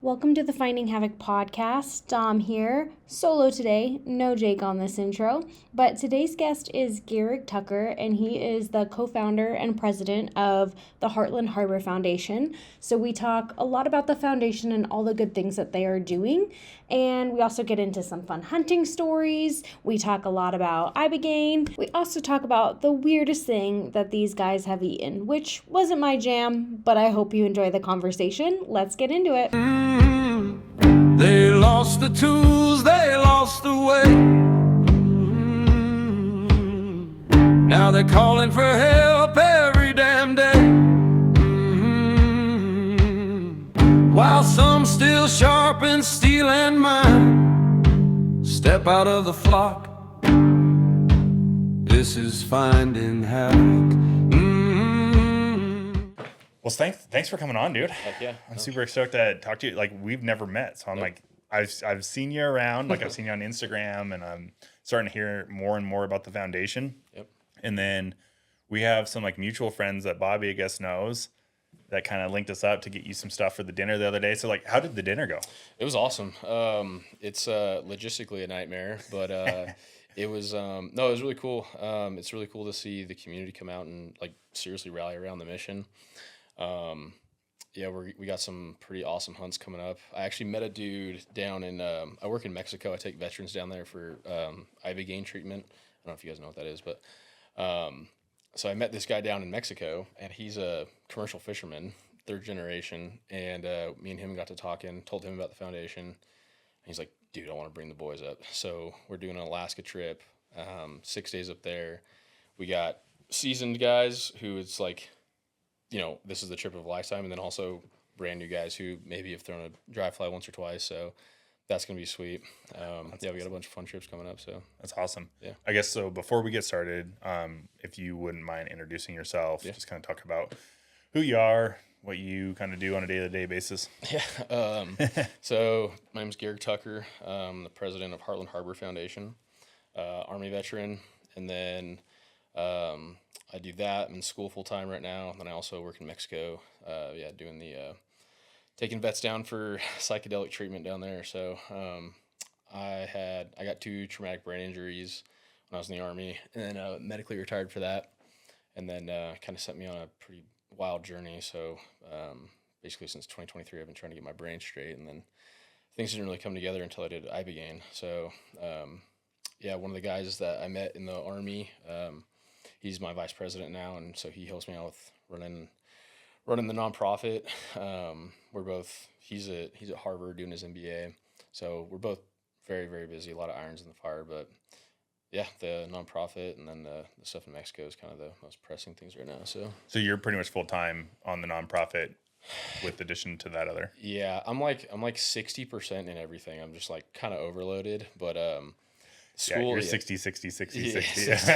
Welcome to the Finding HAViK podcast. Dom here, solo today, no Jake on this intro, but today's guest is Gehrig Tucker, and he is the co-founder and president of the Heartland Harbor Foundation. So we talk a lot about the foundation and all the good things that they are doing, and we also get into some fun hunting stories. We talk a lot about Ibogaine. We also talk about the weirdest thing that these guys have eaten, which wasn't my jam, but I hope you enjoy the conversation. Let's get into it. They lost the tools, they lost the way. Now they're calling for help every damn day. While some still sharpen steel and mine, step out of the flock. This is Finding HAViK. Well, thanks for coming on, dude. Heck yeah. I'm super stoked to talk to you. Like, we've never met, so I'm like, I've seen you around. Like, I've seen you on Instagram, and I'm starting to hear more and more about the foundation. Yep. And then we have some like mutual friends that Bobby, I guess, knows that kind of linked us up to get you some stuff for the dinner the other day. So, like, how did the dinner go? It was awesome. It's logistically a nightmare, but it was it was really cool. It's really cool to see the community come out and like seriously rally around the mission. We got some pretty awesome hunts coming up. I actually met a dude down in, I work in Mexico. I take veterans down there for Ibogaine treatment. I don't know if you guys know what that is, but so I met this guy down in Mexico, and he's a commercial fisherman, third generation, and me and him got to talking, told him about the foundation, and he's like, dude, I want to bring the boys up. So we're doing an Alaska trip, 6 days up there. We got seasoned guys who it's like, you know, this is the trip of a lifetime, and then also brand new guys who maybe have thrown a dry fly once or twice. So that's going to be sweet. We got a bunch of fun trips coming up. So that's awesome. Yeah. I guess so. Before we get started, if you wouldn't mind introducing yourself, Yeah. just kind of talk about who you are, what you kind of do on a day-to-day basis. Yeah. So my name's Gehrig Tucker. I'm the president of Heartland Harbor Foundation, Army veteran, and then I do that. I'm in school full time right now. And then I also work in Mexico. Doing the taking vets down for psychedelic treatment down there. So I got 2 traumatic brain injuries when I was in the Army, and then medically retired for that. And then kind of set me on a pretty wild journey. So basically since 2023, I've been trying to get my brain straight, and then things didn't really come together until I did Ibogaine. So one of the guys that I met in the Army, he's my vice president now, and so he helps me out with running the nonprofit. He's at Harvard doing his MBA, so we're both very, very busy. A lot of irons in the fire, but yeah, the nonprofit and then the stuff in Mexico is kind of the most pressing things right now. So you're pretty much full time on the nonprofit, with addition to that other. Yeah, I'm like 60% in everything. I'm just like kind of overloaded, but school, you're 60, 60, 60, yeah, 60. 60,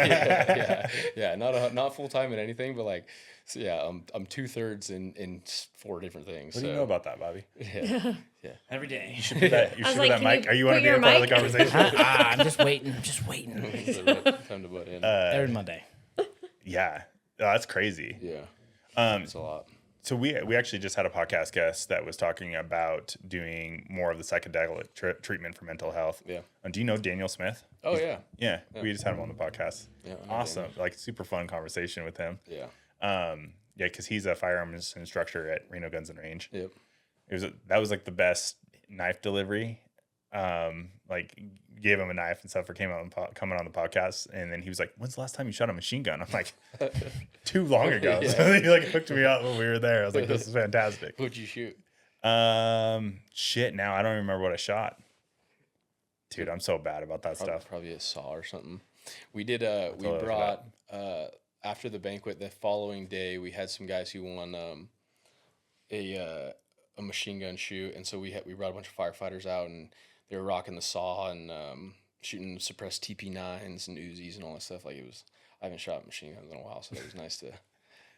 yeah. Not full time in anything, but like, so yeah, I'm 2/3 in 4 different things. What do you know about that, Bobby? Yeah, yeah. Every day. You should put that. You should put that can mic. you Are you want to put be a your part of the mic? conversation? I'm just waiting. It's the right time to butt in. Every Monday. Yeah, that's crazy. Yeah, it's a lot. So we actually just had a podcast guest that was talking about doing more of the psychedelic treatment for mental health. Yeah. Do you know Daniel Smith? Oh yeah. Yeah, we just had him on the podcast. Yeah, I know Awesome. Like super fun conversation with him. Yeah. Because he's a firearms instructor at Reno Guns and Range. Yep. That was like the best knife delivery. Like gave him a knife and stuff for coming on the podcast, and then he was like, "When's the last time you shot a machine gun?" I'm like, "Too long ago." Yeah. So he like hooked me up when we were there. I was like, "This is fantastic." What'd you shoot? Shit. Now I don't remember what I shot. Dude, I'm so bad about that stuff. Probably a saw or something. We did. We totally brought after the banquet the following day. We had some guys who won a machine gun shoot, and so we brought a bunch of firefighters out, and they were rocking the saw and shooting suppressed TP9s and Uzis and all that stuff. Like I haven't shot machine guns in a while, so it was nice to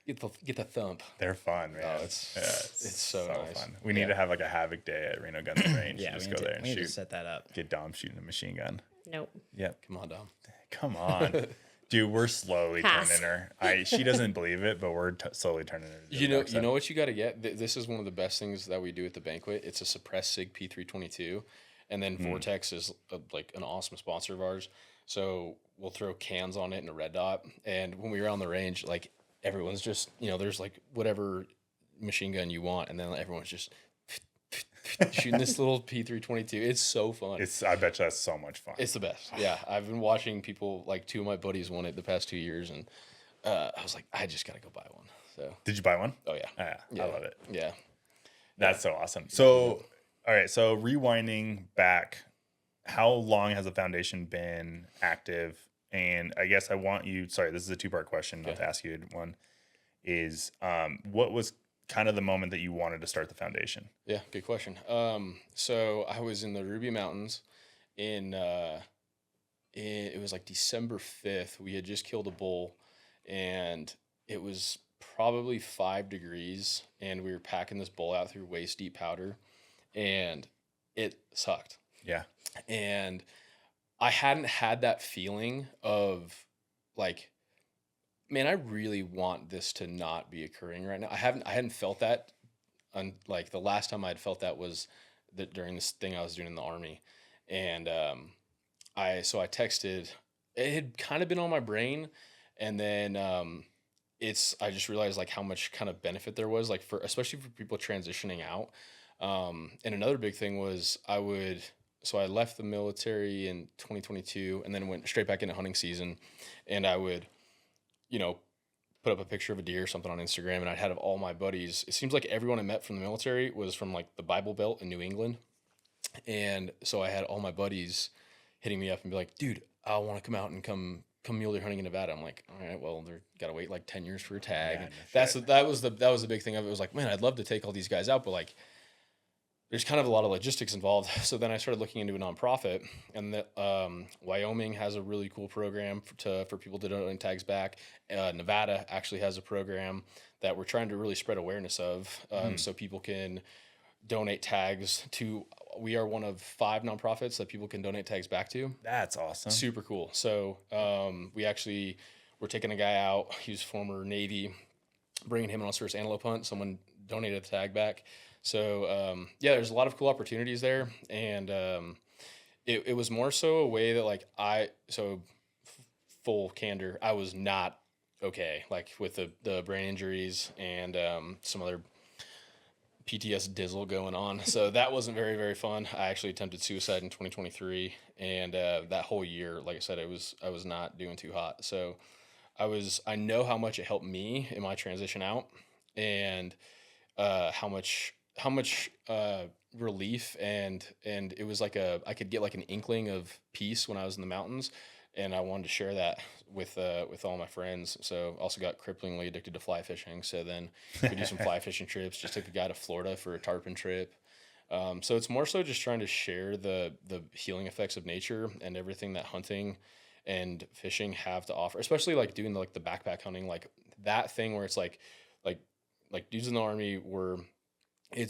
get the thump. They're fun, man. Oh, it's so nice. Fun. We need to have like a HAViK day at Reno Guns and Range. Yeah, Just we go there and need to shoot. set that up. Get Dom shooting a machine gun. Nope. Yep. Come on, Dom. Come on. Dude, we're slowly Pass. turning her. She doesn't believe it, but we're slowly turning her. To the dark You side. know what you got to get. This is one of the best things that we do at the banquet. It's a suppressed Sig P322, and then Vortex is like an awesome sponsor of ours. So we'll throw cans on it in a red dot. And when we were on the range, like everyone's just there's like whatever machine gun you want, and then everyone's just shooting this little P322. It's so fun. I bet you that's so much fun. It's the best. Yeah, I've been watching people, like 2 of my buddies won it the past 2 years, and I was like, I just gotta go buy one. So. Did you buy one? Oh yeah. Yeah. I love it. Yeah. That's so awesome. So, all right. So rewinding back, how long has the foundation been active? And I guess I want you. Sorry, this is a 2-part question. Not to ask you one. Is what was kind of the moment that you wanted to start the foundation? Yeah, good question. So I was in the Ruby Mountains it was like December 5th. We had just killed a bull, and it was probably 5 degrees, and we were packing this bull out through waist deep powder, and it sucked. Yeah. And I hadn't had that feeling of like, man, I really want this to not be occurring right now. I hadn't felt that. Like the last time I had felt that was during this thing I was doing in the Army. And I texted, it had kind of been on my brain. And then I just realized like how much kind of benefit there was, like especially for people transitioning out. And another big thing was so I left the military in 2022 and then went straight back into hunting season, and I would, put up a picture of a deer or something on Instagram, and I'd had all my buddies. It seems like everyone I met from the military was from like the Bible Belt in New England. And so I had all my buddies hitting me up and be like, dude, I want to come out and come mule deer hunting in Nevada. I'm like, all right, well, they're got to wait like 10 years for a tag. Yeah, that was the big thing of it. Was like, man, I'd love to take all these guys out, but like, there's kind of a lot of logistics involved. So then I started looking into a nonprofit, and that Wyoming has a really cool program for people to donate tags back. Nevada actually has a program that we're trying to really spread awareness of, so people can donate tags to. We are one of 5 nonprofits that people can donate tags back to. That's awesome. Super cool. So we're taking a guy out. He was former Navy, bringing him on his first antelope hunt. Someone donated a tag back. So, there's a lot of cool opportunities there. And it was more so a way that full candor, I was not okay, like with the brain injuries and some other PTSD dizzle going on. So that wasn't very, very fun. I actually attempted suicide in 2023. And that whole year, like I said, I was not doing too hot. So I know how much it helped me in my transition out, and how much relief and it was like I could get like an inkling of peace when I was in the mountains, and I wanted to share that with all my friends. So also got cripplingly addicted to fly fishing. So then we do some fly fishing trips. Just took a guy to Florida for a tarpon trip. So it's more so just trying to share the healing effects of nature and everything that hunting and fishing have to offer, especially like doing the backpack hunting, like that thing where it's like dudes in the Army were,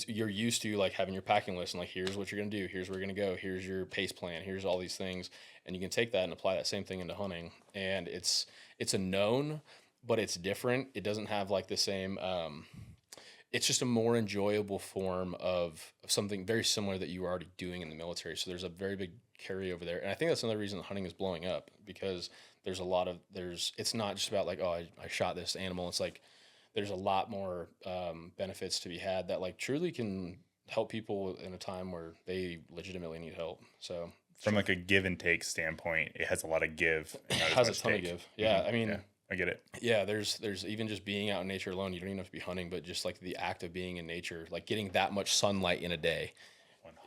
you're used to like having your packing list and like, here's what you're going to do. Here's where you're going to go. Here's your pace plan. Here's all these things. And you can take that and apply that same thing into hunting. And it's a known, but it's different. It doesn't have like the same, it's just a more enjoyable form of something very similar that you were already doing in the military. So there's a very big carryover there. And I think that's another reason hunting is blowing up, because there's it's not just about like, oh, I shot this animal. It's like, there's a lot more benefits to be had that like truly can help people in a time where they legitimately need help. So from like a give and take standpoint, it has a lot of give. It has a ton of give. Yeah. Mm-hmm. I mean, yeah, I get it. Yeah. There's even just being out in nature alone. You don't even have to be hunting, but just like the act of being in nature, like getting that much sunlight in a day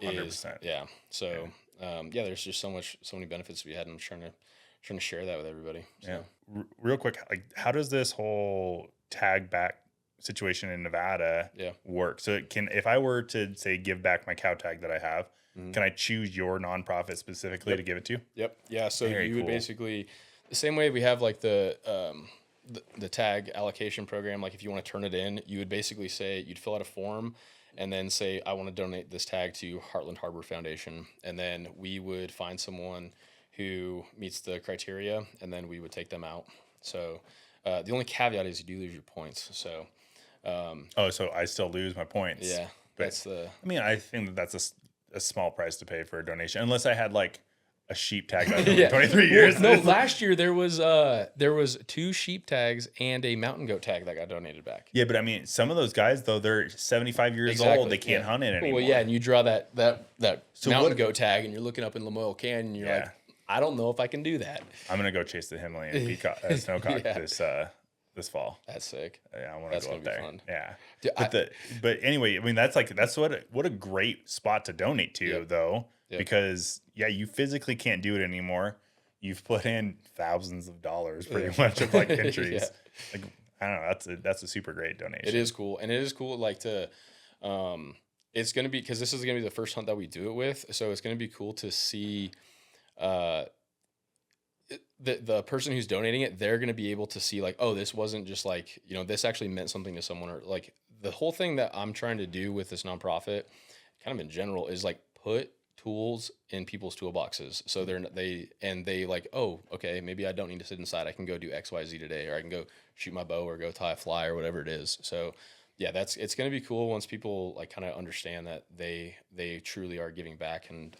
100%. Yeah. So, there's just so many benefits to be had. And I'm trying to share that with everybody. So. Yeah. Real quick, like how does this whole tag back situation in Nevada work? So if I were to say give back my cow tag that I have, can I choose your nonprofit specifically to give it to? Yep. Yeah. So Very you would cool. basically, the same way we have like the tag allocation program, like if you want to turn it in, you would basically say, you'd fill out a form and then say, I want to donate this tag to Heartland Harbor Foundation. And then we would find someone who meets the criteria, and then we would take them out. So the only caveat is you do lose your points. So So I still lose my points. yeah, But, that's the I mean, I think that that's a small price to pay for a donation, unless I had like a sheep tag that I've been 23 years. No, last year there was 2 sheep tags and a mountain goat tag that got donated back. Yeah, but I mean, some of those guys though, they're 75 years Exactly, old. They can't hunt it anymore. Well, yeah, and you draw that So mountain what- goat tag, and you're looking up in Lamoille Canyon, and you're Yeah. like, I don't know if I can do that. I'm gonna go chase the Himalayan snowcock Yeah. this fall. That's sick. Yeah, I want That's to go gonna up be there. fun. Yeah, Dude, but anyway, I mean that's what a great spot to donate to Yep. though, Yep. because you physically can't do it anymore. You've put in thousands of dollars pretty much of like entries. Yeah. Like I don't know, that's a super great donation. It is cool, and it is cool like to. It's gonna be because this is gonna be the first hunt that we do it with, so it's gonna be cool to see. The person who's donating it, they're going to be able to see like, oh, this wasn't just like, this actually meant something to someone, or like the whole thing that I'm trying to do with this nonprofit kind of in general is like put tools in people's toolboxes. So they like, oh, okay, maybe I don't need to sit inside. I can go do XYZ today, or I can go shoot my bow or go tie a fly or whatever it is. So yeah, it's going to be cool once people like kind of understand that they truly are giving back and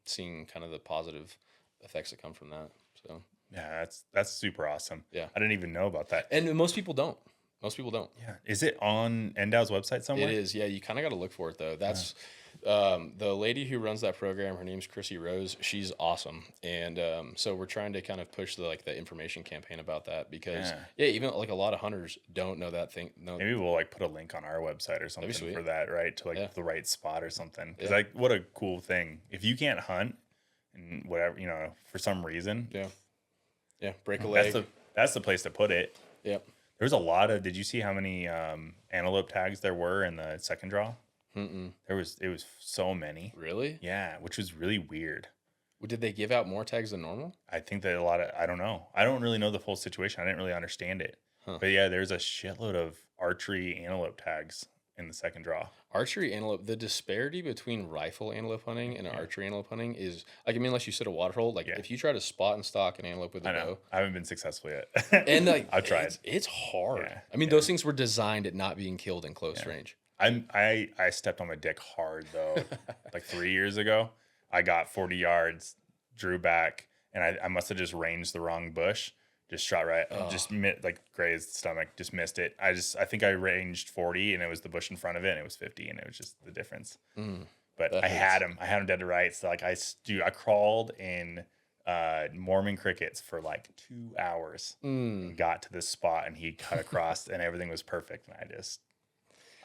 seeing kind of the positive effects that come from that. So Yeah, that's super awesome. Yeah. I didn't even know about that. And most people don't. Yeah. Is it on Endow's website somewhere? It is. Yeah. You kind of got to look for it though. That's the lady who runs that program. Her name's Chrissy Rose. She's awesome. And so we're trying to kind of push the information campaign about that because even like a lot of hunters don't know that thing. No. Maybe we'll like put a link on our website or something sweet. for that, right? To like the right spot or something. Because Yeah. like, what a cool thing. If you can't hunt and whatever, for some reason, Yeah. Break a leg. that's the place to put it. Yep. There was a lot of. Did you see how many antelope tags there were in the second draw? Mm-mm. It was so many. Really? Yeah, which was really weird. Did they give out more tags than normal? I think that I don't know. I don't really know the full situation. I didn't really understand it. But yeah, there's a shitload of archery antelope tags in the second draw. Archery antelope, the disparity between rifle antelope hunting and archery antelope hunting is like, I mean, unless you sit a water hole, like if you try to spot and stalk an antelope with a I know. bow, I haven't been successful yet. and like I've tried. It's hard. Yeah. I mean, those things were designed at not being killed in close range. I stepped on my dick hard though. Like 3 years ago, I got 40 yards, drew back, and I must have just ranged the wrong bush. Just shot right, just grazed the stomach, just missed it. I think I ranged 40, and it was the bush in front of it, and it was 50, and it was just the difference. But I had him dead to rights. So like I crawled in Mormon crickets for like 2 hours and got to this spot, and he cut across, and everything was perfect. And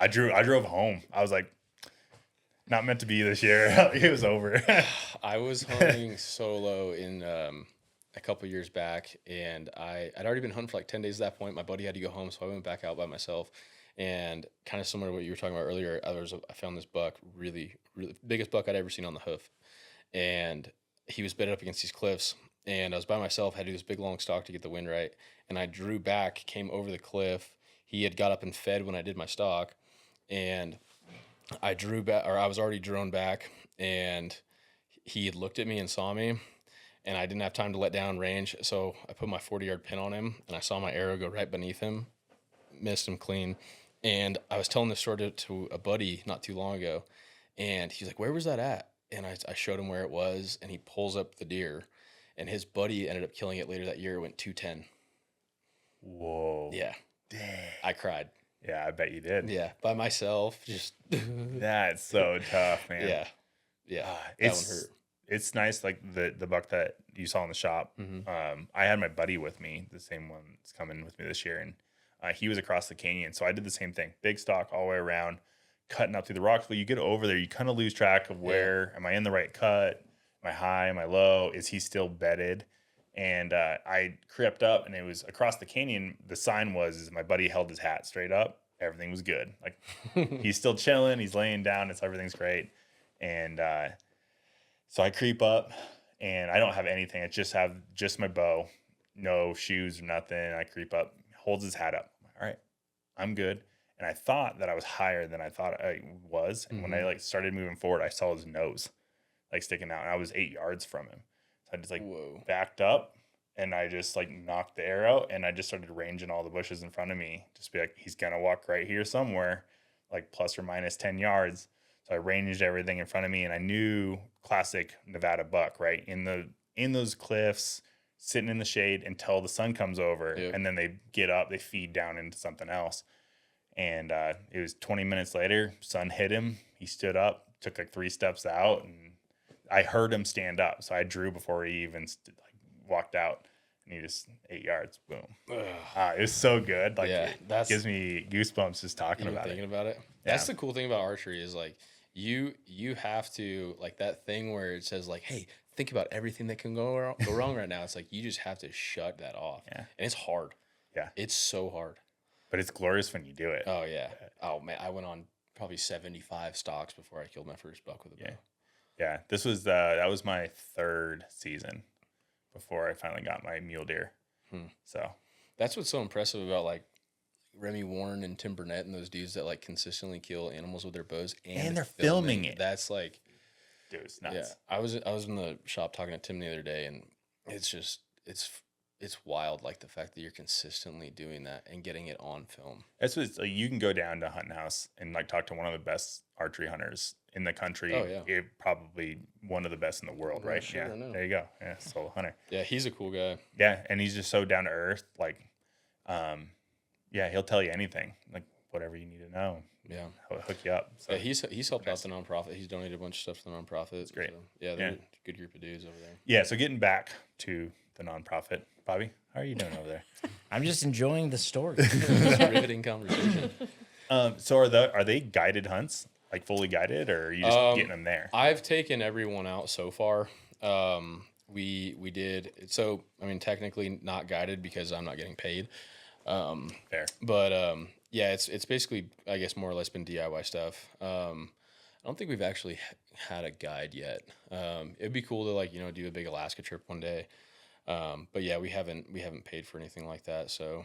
I drove home. I was like, not meant to be this year. It was over. I was hunting solo in a couple years back, and I'd already been hunting for like 10 days at that point. My buddy had to go home, so I went back out by myself. And kind of similar to what you were talking about earlier, I found this buck, really, really biggest buck I'd ever seen on the hoof. And he was bedded up against these cliffs. And I was by myself, had to do this big long stalk to get the wind right. And I drew back, came over the cliff. He had got up and fed when I did my stalk. And I drew back, or I was already drawn back. And he had looked at me and saw me. And I didn't have time to let down range. So I put my 40-yard pin on him. And I saw my arrow go right beneath him. Missed him clean. And I was telling this story to a buddy not too long ago, and he's like, where was that at? And I showed him where it was, and he pulls up the deer, and his buddy ended up killing it later that year. It went 210. Whoa. Yeah. Dang. I cried. Yeah, I bet you did. Yeah. By myself. Just. That's so tough, man. Yeah. Yeah. That one hurt. It's nice, like the buck that you saw in the shop. I had my buddy with me, the same one that's coming with me this year, and he was across the canyon. So I did the same thing. Big stalk all the way around, cutting up through the rocks. But you get over there, you kind of lose track of where, am I in the right cut? Am I high? Am I low? Is he still bedded? And I crept up, and it was across the canyon. The sign was my buddy held his hat straight up. Everything was good. Like he's still chilling. He's laying down. Everything's great. And so I creep up, and I don't have anything. I just my bow, no shoes or nothing. I creep up, holds his hat up. All right, I'm good. And I thought that I was higher than I thought I was. And when I started moving forward, I saw his nose sticking out, and I was 8 yards from him. So I just like Whoa. backed up and I just like knocked the arrow and I just started ranging all the bushes in front of me. Just be like, he's going to walk right here somewhere, like plus or minus 10 yards. So I ranged everything in front of me and I knew classic Nevada buck, right? In those cliffs, sitting in the shade until the sun comes over. Yep. And then they get up, they feed down into something else. And it was 20 minutes later, sun hit him. He stood up, took like 3 steps out, and I heard him stand up. So I drew before he even walked out. And he just 8 yards, boom. It was so good. Like, Yeah, it gives me goosebumps just talking about thinking it. about it. That's the cool thing about archery is like you have to, like, that thing where it says like, hey, think about everything that can go wrong right now. It's like you just have to shut that off. Yeah. And it's hard. Yeah. It's so hard. But it's glorious when you do it. Oh yeah. Oh man, I went on probably 75 stalks before I killed my first buck with a bow. Yeah. This was that was my 3rd season before I finally got my mule deer. So That's what's so impressive about like Remy Warren and Tim Burnett and those dudes that like consistently kill animals with their bows and they're filming it. That's like, dude, it's nuts. yeah. I was in the shop talking to Tim the other day, and it's just it's wild, like the fact that you're consistently doing that and getting it on film. That's what like, you can go down to Hunting House and like talk to one of the best archery hunters in the country. Oh, yeah. Probably one of the best in the world, right? Sure, I yeah. know. There you go. Yeah, solo hunter. Yeah, he's a cool guy. Yeah, and he's just so down to earth. Like, yeah, he'll tell you anything, like whatever you need to know. Yeah. He'll hook you up. So Yeah, he's helped out the nonprofit. He's donated a bunch of stuff to the nonprofit. That's great. So, yeah, they're a good group of dudes over there. yeah. So getting back to the nonprofit, Bobby, how are you doing over there? I'm just enjoying the story. It's a riveting conversation. So are they guided hunts, like fully guided, or are you just getting them there? I've taken everyone out so far. We did so. I mean, technically not guided because I'm not getting paid. Fair. But yeah, it's basically, I guess, more or less been DIY stuff. I don't think we've actually had a guide yet. It'd be cool to like do a big Alaska trip one day. But yeah, we haven't paid for anything like that. So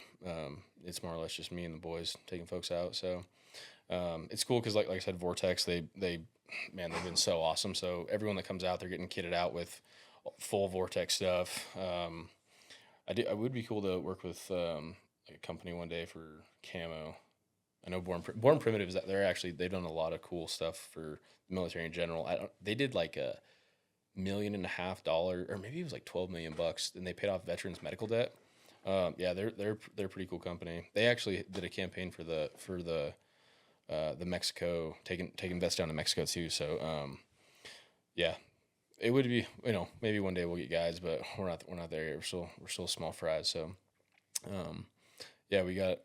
it's more or less just me and the boys taking folks out. So it's cool because like I said, Vortex they've been so awesome. So everyone that comes out, they're getting kitted out with full Vortex stuff. I would be cool to work with a company one day for camo. I know Born Primitive is that they've done a lot of cool stuff for the military in general. They did like $1.5 million, or maybe it was like $12 million, and they paid off veterans' medical debt. Yeah, they're a pretty cool company. They actually did a campaign for the Mexico, taking vets down to Mexico too. So yeah, it would be maybe one day we'll get guides, but we're not there yet. We're still small fries. So yeah, we have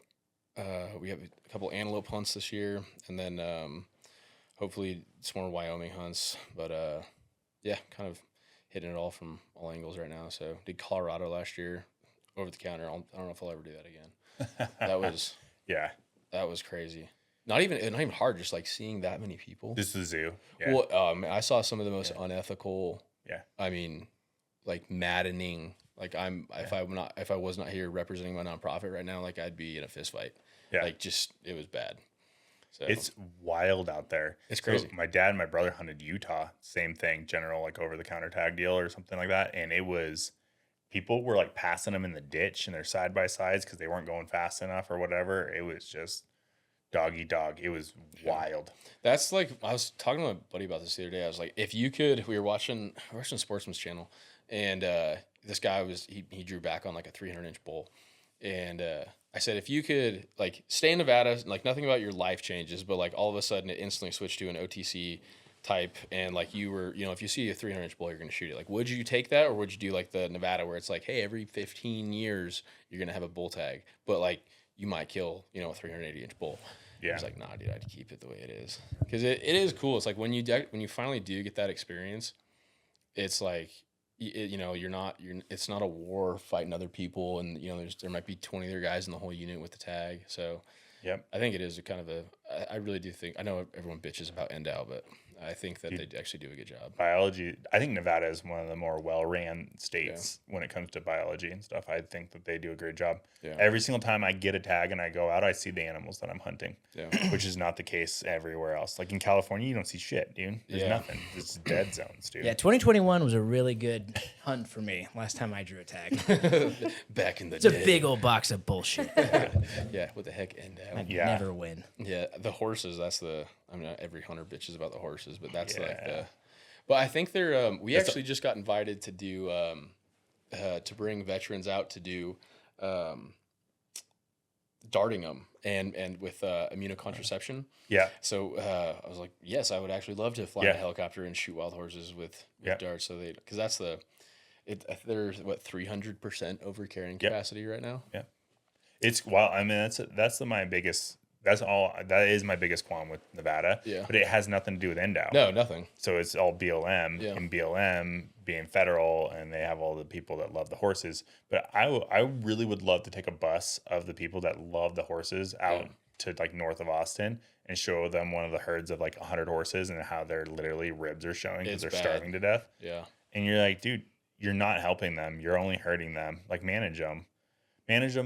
a couple antelope hunts this year, and then hopefully some more Wyoming hunts. But yeah, kind of hitting it all from all angles right now. So did Colorado last year, over the counter. I don't know if I'll ever do that again. That was that was crazy. Not even hard. Just like seeing that many people. Just the zoo. Yeah. Well, I saw some of the most unethical. Yeah. I mean, like maddening. Like if I was not here representing my nonprofit right now, like I'd be in a fist fight. Yeah. Like it was bad. So It's wild out there. It's crazy. So my dad and my brother hunted Utah. Same thing, general like over the counter tag deal or something like that. And it was, people were like passing them in the ditch and their side by sides because they weren't going fast enough or whatever. It was just dog eat dog. It was wild. That's like, I was talking to my buddy about this the other day. I was like, if you could, we were watching Sportsman's Channel, and this guy he drew back on like a 300-inch bull, and I said, if you could like stay in Nevada, like nothing about your life changes, but like all of a sudden it instantly switched to an OTC type, and like you were, if you see a 300-inch bull, you're gonna shoot it. Like, would you take that, or would you do like the Nevada where it's like, hey, every 15 years you're gonna have a bull tag, but like you might kill, a 380-inch bull. Yeah. I was like, nah, dude, I'd keep it the way it is, because it is cool. It's like when you finally do get that experience, it's like, it's not a war fighting other people, and there might be 20 other guys in the whole unit with the tag. So Yep. I think it is a kind of I really do think, I know everyone bitches about NDOW, but I think that they actually do a good job. Biology, I think Nevada is one of the more well-ran states when it comes to biology and stuff. I think that they do a great job. Yeah. Every single time I get a tag and I go out, I see the animals that I'm hunting, which is not the case everywhere else. Like in California, you don't see shit, dude. There's nothing. It's dead zones, dude. Yeah, 2021 was a really good Hunt for me. Last time I drew a tag. Back in the It's a day. big old box of bullshit. Yeah, what the heck? And I'd Yeah. never win. yeah, the horses. That's the. I mean, every hunter bitches about the horses, but that's like Yeah. the. But I think they're. We actually just got invited to do. To bring veterans out to do. Darting them and with immunocontraception. Yeah. So I was like, yes, I would actually love to fly in a helicopter and shoot wild horses with darts. So because that's there's what 300% over carrying capacity right now. Yeah. It's well, I mean my biggest that is my biggest qualm with Nevada. Yeah. But it has nothing to do with NDOW. No, nothing. So it's all BLM and BLM being federal, and they have all the people that love the horses. But I really would love to take a bus of the people that love the horses out to like north of Austin and show them one of the herds of like 100 horses and how their literally ribs are showing because they're starving to death. Yeah. And you're like, dude, you're not helping them. You're only hurting them. Like manage them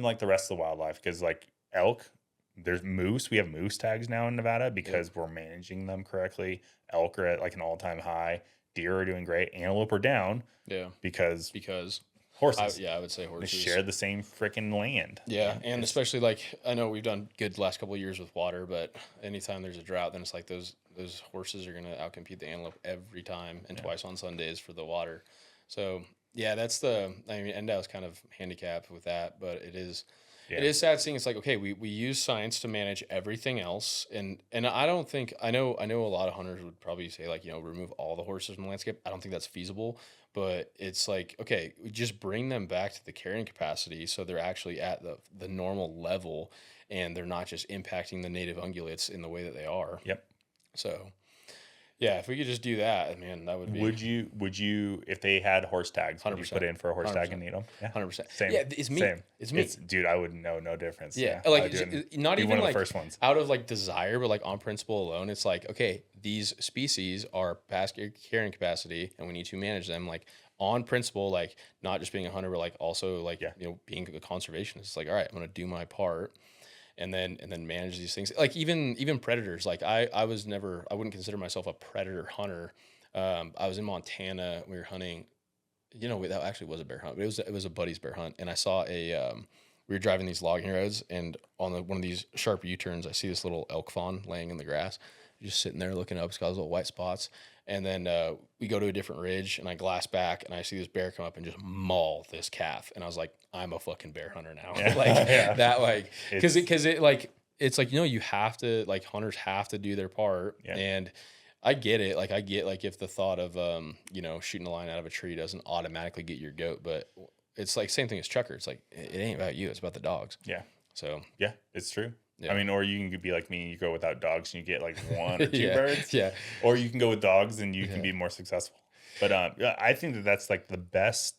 like the rest of the wildlife. Because like elk, there's moose. We have moose tags now in Nevada because we're managing them correctly. Elk are at like an all-time high. Deer are doing great. Antelope are down. Yeah. Because horses. I would say horses. They share the same freaking land. Yeah, and especially like I know we've done good the last couple of years with water, but anytime there's a drought, then it's like those horses are gonna outcompete the antelope every time, and twice on Sundays for the water. So yeah, that's NDOW's kind of handicapped with that, but it is. Yeah. It is sad seeing it's like, okay, we use science to manage everything else. And I don't think, I know a lot of hunters would probably say like, remove all the horses from the landscape. I don't think that's feasible, but it's like, okay, we just bring them back to the carrying capacity. So they're actually at the normal level and they're not just impacting the native ungulates in the way that they are. Yep. So yeah, if we could just do that, man, that would be. Would you, if they had horse tags, 100%. would you put in for a horse tag and need them? Yeah, 100%. Same. Yeah, it's me. Same. It's me. Dude, I would know no difference. Yeah, I like would not be even one of like the first ones. out of like desire, but like on principle alone, it's like, okay, these species are past carrying capacity, and we need to manage them like on principle, like not just being a hunter, but like also like being a conservationist. It's like, all right, I'm gonna do my part. And then manage these things. Like even predators. Like I wouldn't consider myself a predator hunter. I was in Montana. We were hunting. That actually was a bear hunt. But it was a buddy's bear hunt. And I saw we were driving these logging roads, and on one of these sharp U-turns, I see this little elk fawn laying in the grass, just sitting there looking up. It's got those little white spots. And then we go to a different ridge, and I glass back, and I see this bear come up and just maul this calf. And I was like, I'm a fucking bear hunter now. Because it's like, you have to, like, hunters have to do their part. Yeah. And I get it. Like, if the thought of, shooting a line out of a tree doesn't automatically get your goat, but it's like same thing as chucker. It's like, it ain't about you. It's about the dogs. Yeah. So. Yeah, it's true. Yeah. I mean, or you can be like me, you go without dogs and you get like one or two yeah. birds. Yeah. Or you can go with dogs and you can be more successful. But I think that's like the best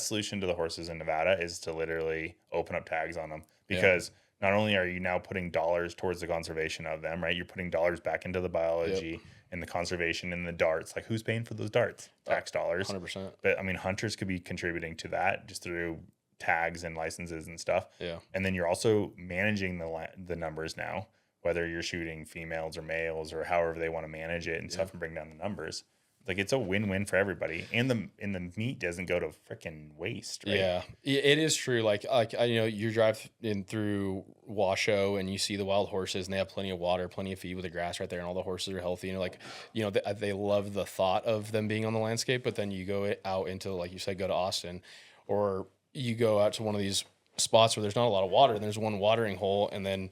solution to the horses in Nevada is to literally open up tags on them, because not only are you now putting dollars towards the conservation of them, right? You're putting dollars back into the biology and the conservation and the darts. Like, who's paying for those darts? Tax dollars. 100%. But I mean, hunters could be contributing to that just through tags and licenses and stuff. Yeah. And then you're also managing the numbers now, whether you're shooting females or males or however they want to manage it and stuff and bring down the numbers. Like, it's a win-win for everybody, and the meat doesn't go to freaking waste, right? Yeah, it is true. Like you drive in through Washoe and you see the wild horses, and they have plenty of water, plenty of feed with the grass right there, and all the horses are healthy. And they love the thought of them being on the landscape. But then you go out into, like you said, go to Austin, or you go out to one of these spots where there's not a lot of water, and there's one watering hole, and then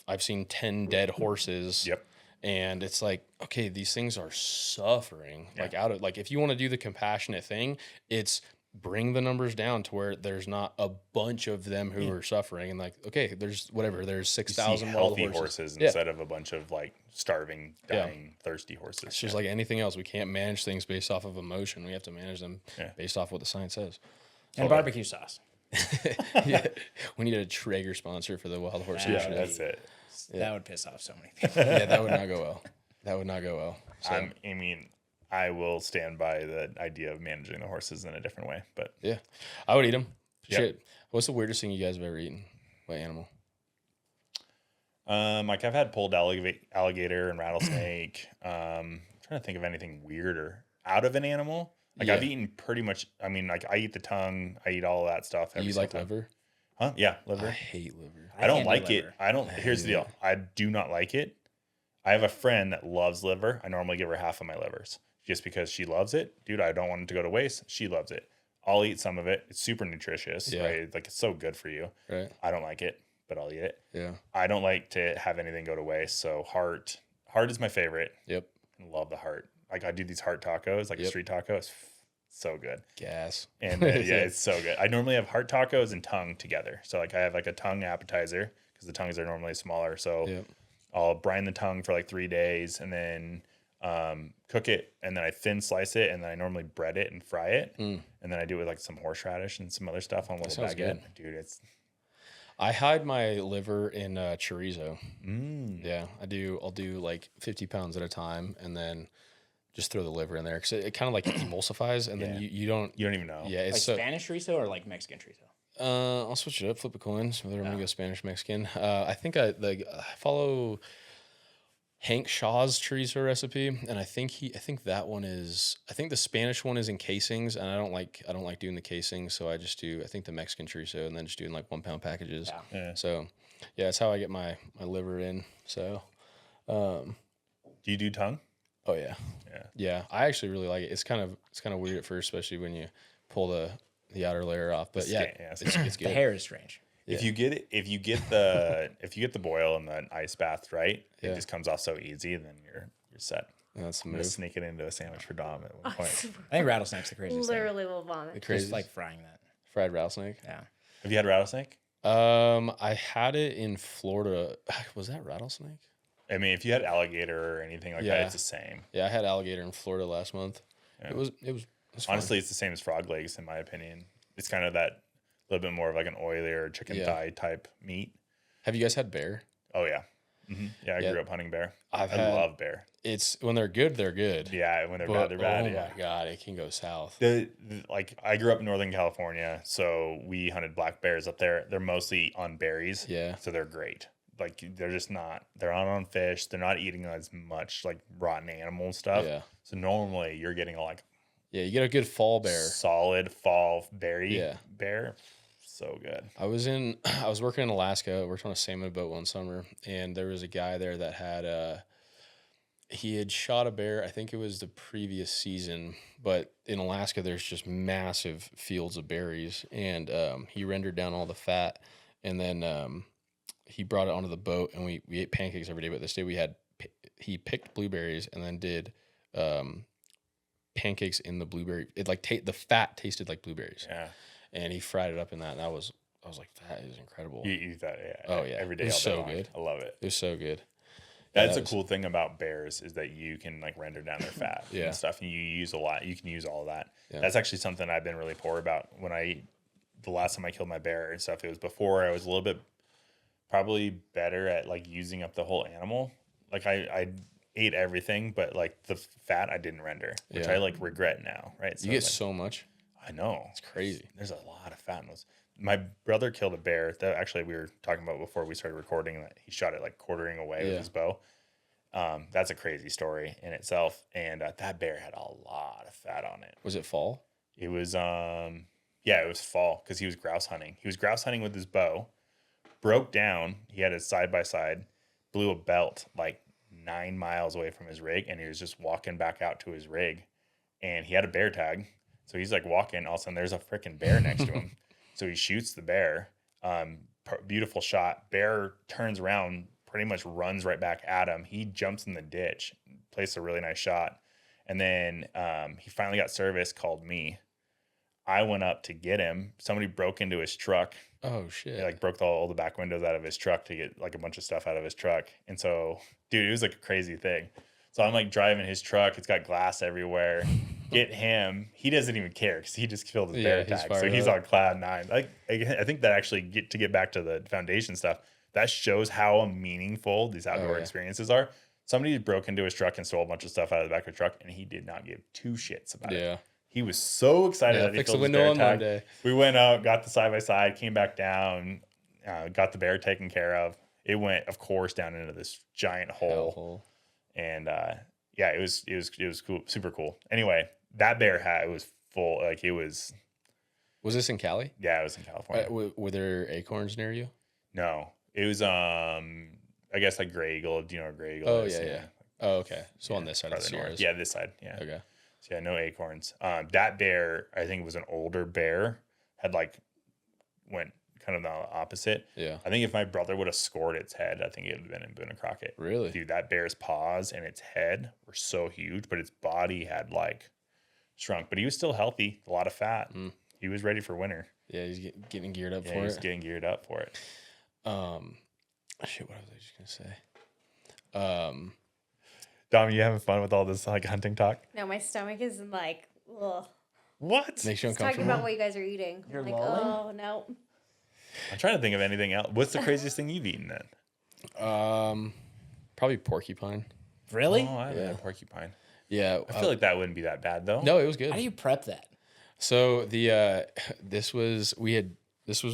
I've seen 10 dead horses. Yep. And it's like, okay, these things are suffering. Yeah. Like if you want to do the compassionate thing, it's bring the numbers down to where there's not a bunch of them who are suffering. And like, okay, there's 6,000 healthy horses instead of a bunch of like starving, dying, thirsty horses. It's just like anything else. We can't manage things based off of emotion. We have to manage them based off what the science says. And barbecue sauce. We need a Traeger sponsor for the wild horse. Yeah, that's it. Yeah. That would piss off so many people. Yeah, that would not go well. So. I will stand by the idea of managing the horses in a different way. But yeah, I would eat them. Yep. Shit. What's the weirdest thing you guys have ever eaten? What animal? Like I've had pulled alligator and rattlesnake. I'm trying to think of anything weirder out of an animal. Like I've eaten pretty much. I mean, like I eat the tongue, I eat all of that stuff. You single like time. liver? Huh? Yeah, liver. I hate liver. I don't can't do like it. liver. I don't. Here's the deal. I do not like it. I have a friend that loves liver. I normally give her half of my livers just because she loves it. Dude, I don't want it to go to waste. She loves it. I'll eat some of it. It's super nutritious, right? Like it's so good for you. Right. I don't like it, but I'll eat it. Yeah. I don't like to have anything go to waste. So heart is my favorite. Yep. I love the heart. Like I do these heart tacos, like a street taco. It's so good. Gas. And it's so good. I normally have heart tacos and tongue together. So like I have like a tongue appetizer because the tongues are normally smaller. So I'll brine the tongue for like 3 days and then cook it, and then I thin slice it, and then I normally bread it and fry it, and then I do it with like some horseradish and some other stuff on a little baguette. Dude, it's. I hide my liver in chorizo. Yeah, I'll do like 50 pounds at a time, and then just throw the liver in there because it kind of like emulsifies, and then you don't even know. Yeah, it's Like Spanish chorizo or like Mexican chorizo? I'll switch it up, flip a coin. So whether I'm gonna go Spanish, Mexican. I think I follow Hank Shaw's chorizo recipe, and I think that one is. I think the Spanish one is in casings, and I don't like doing the casings, so I just do. I think the Mexican chorizo, and then just doing like 1 pound packages. Yeah. So, yeah, that's how I get my liver in. So, do you do tongue? Oh yeah. Yeah. I actually really like it. It's kind of weird at first, especially when you pull the outer layer off. But it's good. The hair is strange. If you get the boil and the ice bath right, it just comes off so easy, and then you're set. That's the I'm gonna move. sneak it into a sandwich for Dom at one point. I think rattlesnake's the craziest Literally will vomit. The thing. crazy Just like frying that. fried rattlesnake. Yeah. Have you had rattlesnake? I had it in Florida. Was that rattlesnake? I mean, if you had alligator or anything like that, Yeah. it's the same. Yeah, I had alligator in Florida last month. Yeah. It was fun. Honestly, it's the same as frog legs in my opinion. It's kind of that little bit more of like an oilier chicken thigh type meat. Have you guys had bear? Oh yeah, yeah. I grew up hunting bear. I love bear. It's when they're good, they're good. Yeah, when they're But, bad, they're bad. Oh yeah. my god, it can go south. Like I grew up in Northern California, so we hunted black bears up there. They're mostly on berries. Yeah. So they're great. Like they're just not. They're not on fish. They're not eating as much like rotten animal stuff. Yeah. So normally you're getting like Yeah, you get a good fall bear. solid fall berry Yeah. bear. So good. I was working in Alaska. I worked on a salmon boat one summer, and there was a guy there that had he had shot a bear. I think it was the previous season, but in Alaska there's just massive fields of berries, and he rendered down all the fat, and then he brought it onto the boat, and we ate pancakes every day. But this day he picked blueberries and then did pancakes in the blueberry. It like the fat tasted like blueberries. Yeah. And he fried it up in that, and I was like, that is incredible. You eat that, yeah. Oh, yeah. Every day. It was all day so long. good. I love it. It was so good. That's that a was- cool thing about bears is that you can like render down their fat Yeah. and stuff, and you use a lot. You can use all of that. Yeah. That's actually something I've been really poor about. The last time I killed my bear and stuff, it was before I was a little bit probably better at like using up the whole animal. Like I ate everything, but like the fat I didn't render, which Yeah. I like regret now. Right? You get like, so much. I know. It's crazy. There's a lot of fat in those. My brother killed a bear that actually we were talking about before we started recording, that he shot it like quartering away with his bow. That's a crazy story in itself. And that bear had a lot of fat on it. Was it fall? It was, it was fall because he was grouse hunting. He was grouse hunting with his bow, broke down. He had his side by side, blew a belt like 9 miles away from his rig, and he was just walking back out to his rig, and he had a bear tag. So he's like walking, all of a sudden there's a freaking bear next to him. So he shoots the bear. Beautiful shot. Bear turns around, pretty much runs right back at him. He jumps in the ditch, placed a really nice shot. And then he finally got service, called me. I went up to get him. Somebody broke into his truck. Oh shit! They like broke all the back windows out of his truck to get like a bunch of stuff out of his truck. And so, dude, it was like a crazy thing. So I'm like driving his truck. It's got glass everywhere. Get him. He doesn't even care because he just killed his bear he's tag. So fired he's up. on cloud nine. Like I think that actually get back to the foundation stuff. That shows how meaningful these outdoor experiences are. Somebody broke into his truck and stole a bunch of stuff out of the back of the truck, and he did not give two shits about it. Yeah. He was so excited that he fix filled the his window bear on tag. Monday. We went out, got the side by side, came back down, got the bear taken care of. It went, of course, down into this giant hole, Hellhole. and it was cool, super cool. Anyway, that bear it was full. Like it was. Was this in Cali? Yeah, it was in California. Were there acorns near you? No, it was I guess like gray eagle. Do you know what gray eagle Oh is? yeah. Oh okay. So on this side of the farther north. Sierras. Yeah, this side. Yeah. Okay. So yeah, no acorns. That bear, I think, was an older bear. Had like went kind of the opposite. Yeah. I think if my brother would have scored its head, I think it would have been in Boone and Crockett. Really? Dude, that bear's paws and its head were so huge, but its body had like shrunk. But he was still healthy, a lot of fat. He was ready for winter. Yeah, he's getting geared up Yeah, for he was it. getting geared up for it. Shit, what was I just gonna say? Dom, you having fun with all this like hunting talk? No, my stomach is like, ugh. What? Makes you It's talking uncomfortable. about what you guys are eating. You're like, lolling? oh no. I'm trying to think of anything else. What's the craziest thing you've eaten then? Probably porcupine. Really? Oh, I haven't had porcupine. Yeah. I feel like that wouldn't be that bad though. No, it was good. How do you prep that? So this was when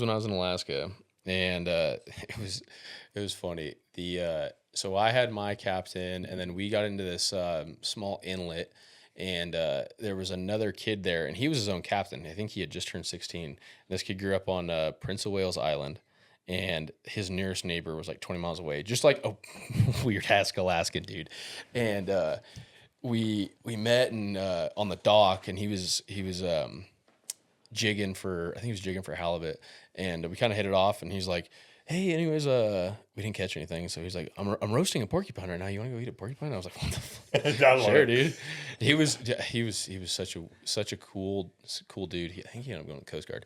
I was in Alaska, and it was funny. So I had my captain, and then we got into this small inlet, and there was another kid there, and he was his own captain. I think he had just turned 16. And this kid grew up on Prince of Wales Island, and his nearest neighbor was like 20 miles away, just like a weird ass Alaskan dude, and. We met and on the dock, and he was jigging for halibut, and we kind of hit it off, and he's like, hey, anyways, we didn't catch anything, so he's like, I'm roasting a porcupine right now. You want to go eat a porcupine? I was like, what the fuck? Sure, dude. He was such a cool dude. I think he ended up going to the Coast Guard.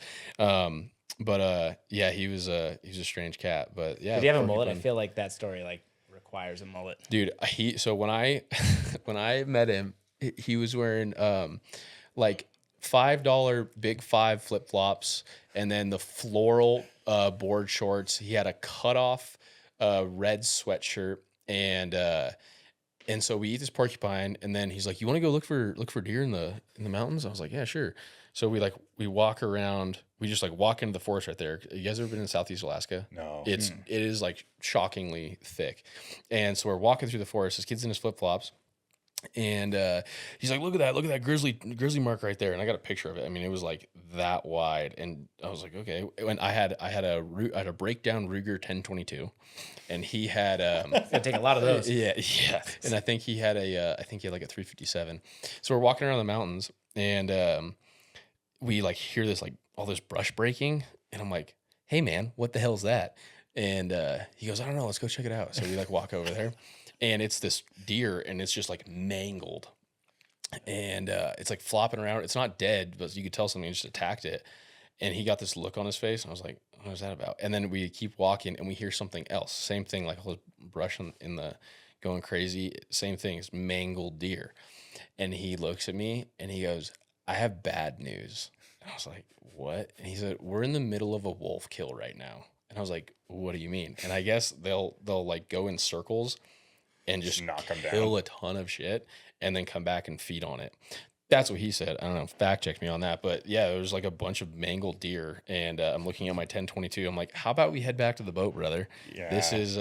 Yeah, he was a strange cat, but yeah. Did he have a mullet? I porcupine. feel like that story requires a mullet. Dude, so when I met him, he was wearing like $5 Big Five flip flops, and then the floral board shorts. He had a cut off red sweatshirt, and so we eat this porcupine, and then he's like, "You want to go look for deer in the mountains?" I was like, "Yeah, sure." So we walk around. We just walk into the forest right there. You guys ever been in Southeast Alaska? No. It is like shockingly thick. And so we're walking through the forest. This kid's in his flip flops, and he's like, look at that grizzly mark right there. And I got a picture of it. I mean, it was like that wide. And I was like, okay. And I had a breakdown Ruger 1022, and he had It's gonna take a lot of those. yeah. And I think he had like a 357. So we're walking around the mountains, and we hear this all this brush breaking, and I'm like, hey man, what the hell is that? And he goes, I don't know, let's go check it out. So we walk over there, and it's this deer, and it's just mangled, and it's flopping around. It's not dead, but you could tell something just attacked it. And he got this look on his face, and I was like, what is that about? And then we keep walking, and we hear something else. Same thing, all this brush in the going crazy. Same thing, it's mangled deer. And he looks at me, and he goes, I have bad news. And I was like, what? And he said, we're in the middle of a wolf kill right now. And I was like, what do you mean? And I guess they'll go in circles and just knock 'em down. kill a ton of shit and then come back and feed on it. That's what he said. I don't know. Fact check me on that. But yeah, there was a bunch of mangled deer. And I'm looking at my 1022. I'm like, how about we head back to the boat, brother? Yeah. This is,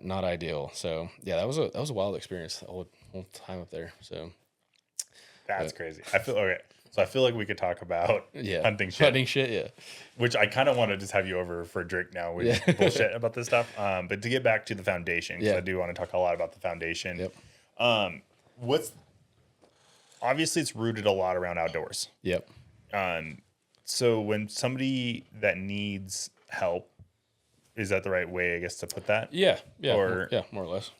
not ideal. So yeah, that was a wild experience. The whole time up there. So That's crazy. I feel like we could talk about hunting shit. Yeah. Which I kind of want to just have you over for a drink now with bullshit about this stuff. But to get back to the foundation, because I do want to talk a lot about the foundation. Yep. Obviously it's rooted a lot around outdoors. Yep. So when somebody that needs help, is that the right way, I guess, to put that? Yeah. Or- More or less.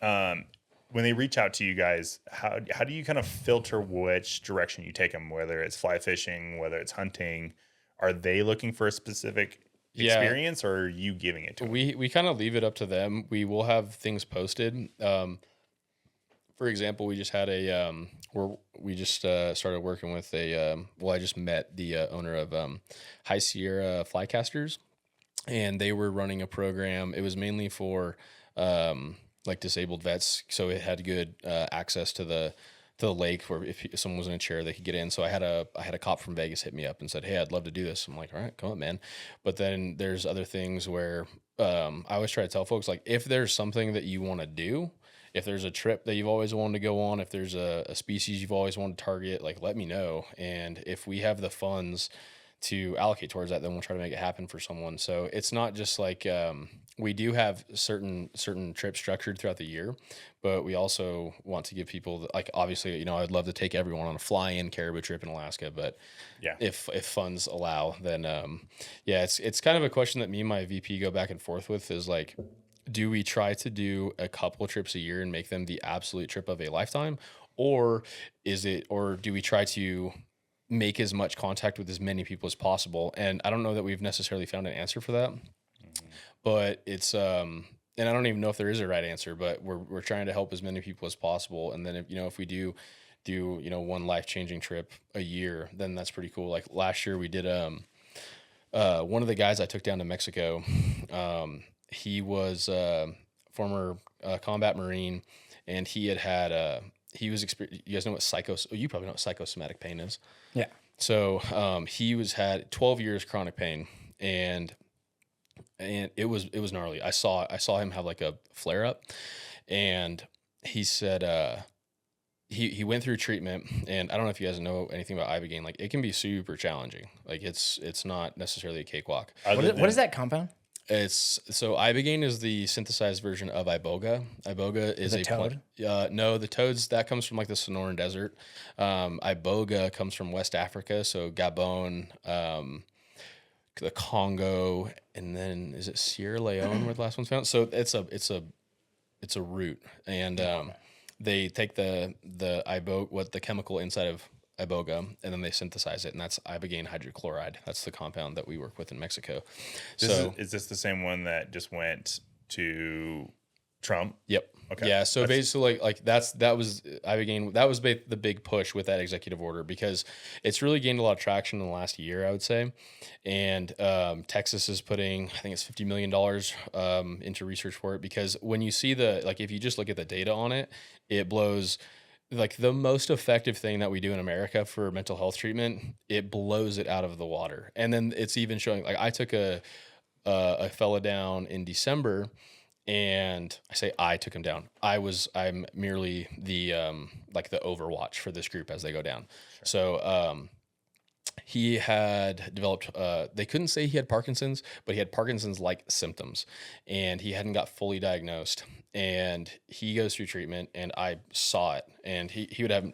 When they reach out to you guys, how do you kind of filter which direction you take them, whether it's fly fishing, whether it's hunting? Are they looking for a specific experience, or are you giving it to them? We kind of leave it up to them. We will have things posted. For example, we just had started working with I just met the owner of High Sierra Flycasters, and they were running a program. It was mainly for disabled vets, so it had good access to the lake, where if someone was in a chair, they could get in. So I had a cop from Vegas hit me up and said, hey, I'd love to do this. I'm like, all right, come on, man. But then there's other things where I always try to tell folks, if there's something that you want to do if there's a trip that you've always wanted to go on, if there's a species you've always wanted to target, like let me know. And if we have the funds to allocate towards that, then we'll try to make it happen for someone. So it's not just like we do have certain trips structured throughout the year, but we also want to give people like, obviously, you know, I'd love to take everyone on a fly-in caribou trip in Alaska, but Yeah. if funds allow, then yeah, it's kind of a question that me and my VP go back and forth with, is like, do we try to do a couple trips a year and make them the absolute trip of a lifetime, or do we try to make as much contact with as many people as possible? And I don't know that we've necessarily found an answer for that, but it's and I don't even know if there is a right answer, but we're trying to help as many people as possible. And then if we do one life-changing trip a year, then that's pretty cool. Like last year we did one of the guys I took down to Mexico, he was former combat Marine, and he had he was you guys know what you probably know what psychosomatic pain is. Yeah. So he had 12 years chronic pain, and it was gnarly. I saw him have like a flare up, and he said he went through treatment, and I don't know if you guys know anything about Ibogaine. Like it can be super challenging. Like it's not necessarily a cakewalk. What is that compound? So Ibogaine is the synthesized version of Iboga. Iboga is a toad? No, the toads, that comes from like the Sonoran Desert. Iboga comes from West Africa, so Gabon, the Congo, and then is it Sierra Leone where the last one's found? So it's a root, and they take the Iboga, the chemical inside of Iboga, and then they synthesize it, and that's Ibogaine hydrochloride. That's the compound that we work with in Mexico. Is this the same one that just went to Trump? Yep. Okay. Yeah. So basically, like that was Ibogaine. That was the big push with that executive order, because it's really gained a lot of traction in the last year, I would say. And Texas is putting, I think it's $50 million into research for it, because when you see if you just look at the data on it, it blows. Like the most effective thing that we do in America for mental health treatment, it blows it out of the water. And then it's even showing, like I took a fella down in December, and I took him down. I'm merely the the overwatch for this group as they go down. Sure. So he had developed, they couldn't say he had Parkinson's, but he had Parkinson's-like symptoms, and he hadn't got fully diagnosed. And he goes through treatment, and I saw it, and he would have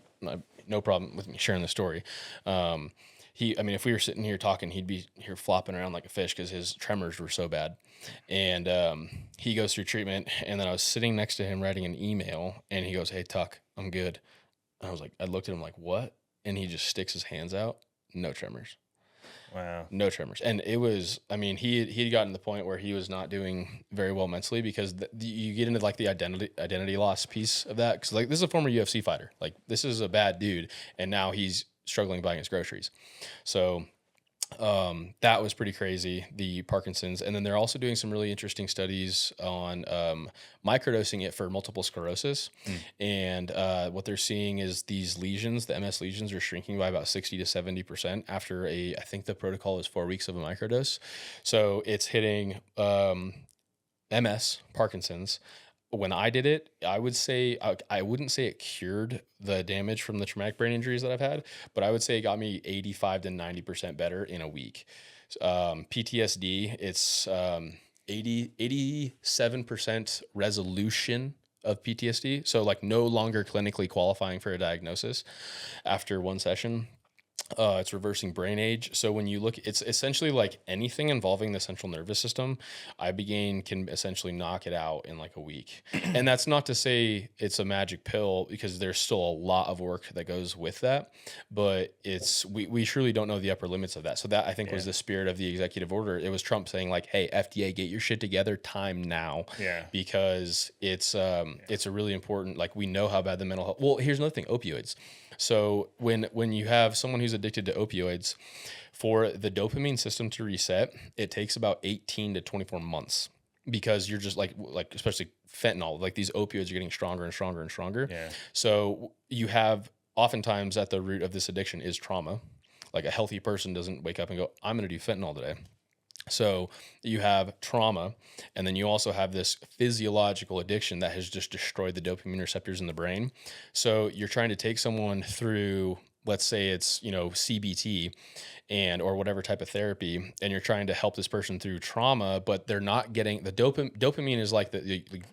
no problem with me sharing the story. If we were sitting here talking, he'd be here flopping around like a fish because his tremors were so bad. And he goes through treatment, and then I was sitting next to him writing an email, and he goes, "Hey, Tuck, I'm good." And I looked at him like, "What?" And he just sticks his hands out. No tremors. Wow. No tremors. And it was, he had gotten to the point where he was not doing very well mentally, because you get into like the identity loss piece of that. Cause like this is a former UFC fighter. Like this is a bad dude. And now he's struggling buying his groceries. So that was pretty crazy, the Parkinson's. And then they're also doing some really interesting studies on microdosing it for multiple sclerosis. And what they're seeing is these lesions, the MS lesions, are shrinking by about 60 to 70% after I think the protocol is 4 weeks of a microdose. So it's hitting MS, Parkinson's. When I did it, I would say, I wouldn't say it cured the damage from the traumatic brain injuries that I've had, but I would say it got me 85 to 90% better in a week. PTSD, it's 87% resolution of PTSD. So like no longer clinically qualifying for a diagnosis after one session. It's reversing brain age. So when you look, it's essentially like anything involving the central nervous system, Ibogaine can essentially knock it out in like a week. And that's not to say it's a magic pill, because there's still a lot of work that goes with that. But we truly don't know the upper limits of that. So that I think was the spirit of the executive order. It was Trump saying like, "Hey, FDA, get your shit together, time now." Yeah. Because it's a really important, like we know how bad the mental health. Well, here's another thing, opioids. So when you have someone who's addicted to opioids, for the dopamine system to reset, it takes about 18 to 24 months, because you're just like especially fentanyl, like these opioids are getting stronger and stronger and stronger. Yeah. So you have oftentimes at the root of this addiction is trauma. Like a healthy person doesn't wake up and go, "I'm going to do fentanyl today." So you have trauma, and then you also have this physiological addiction that has just destroyed the dopamine receptors in the brain. So you're trying to take someone through, let's say it's, CBT or whatever type of therapy, and you're trying to help this person through trauma, but they're not getting the dopamine is like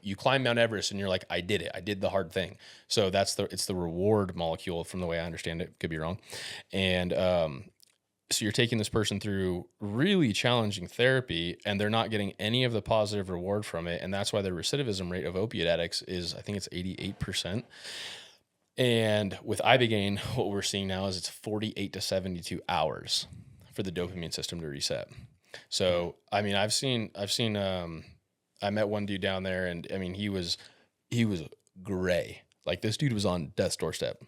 you climb Mount Everest and you're like, I did it. I did the hard thing. So it's the reward molecule from the way I understand it. Could be wrong. And, so you're taking this person through really challenging therapy, and they're not getting any of the positive reward from it. And that's why the recidivism rate of opiate addicts is, I think it's 88%. And with Ibogaine, what we're seeing now is it's 48 to 72 hours for the dopamine system to reset. So, I mean, I met one dude down there, and I mean, he was gray. Like, this dude was on death's doorstep.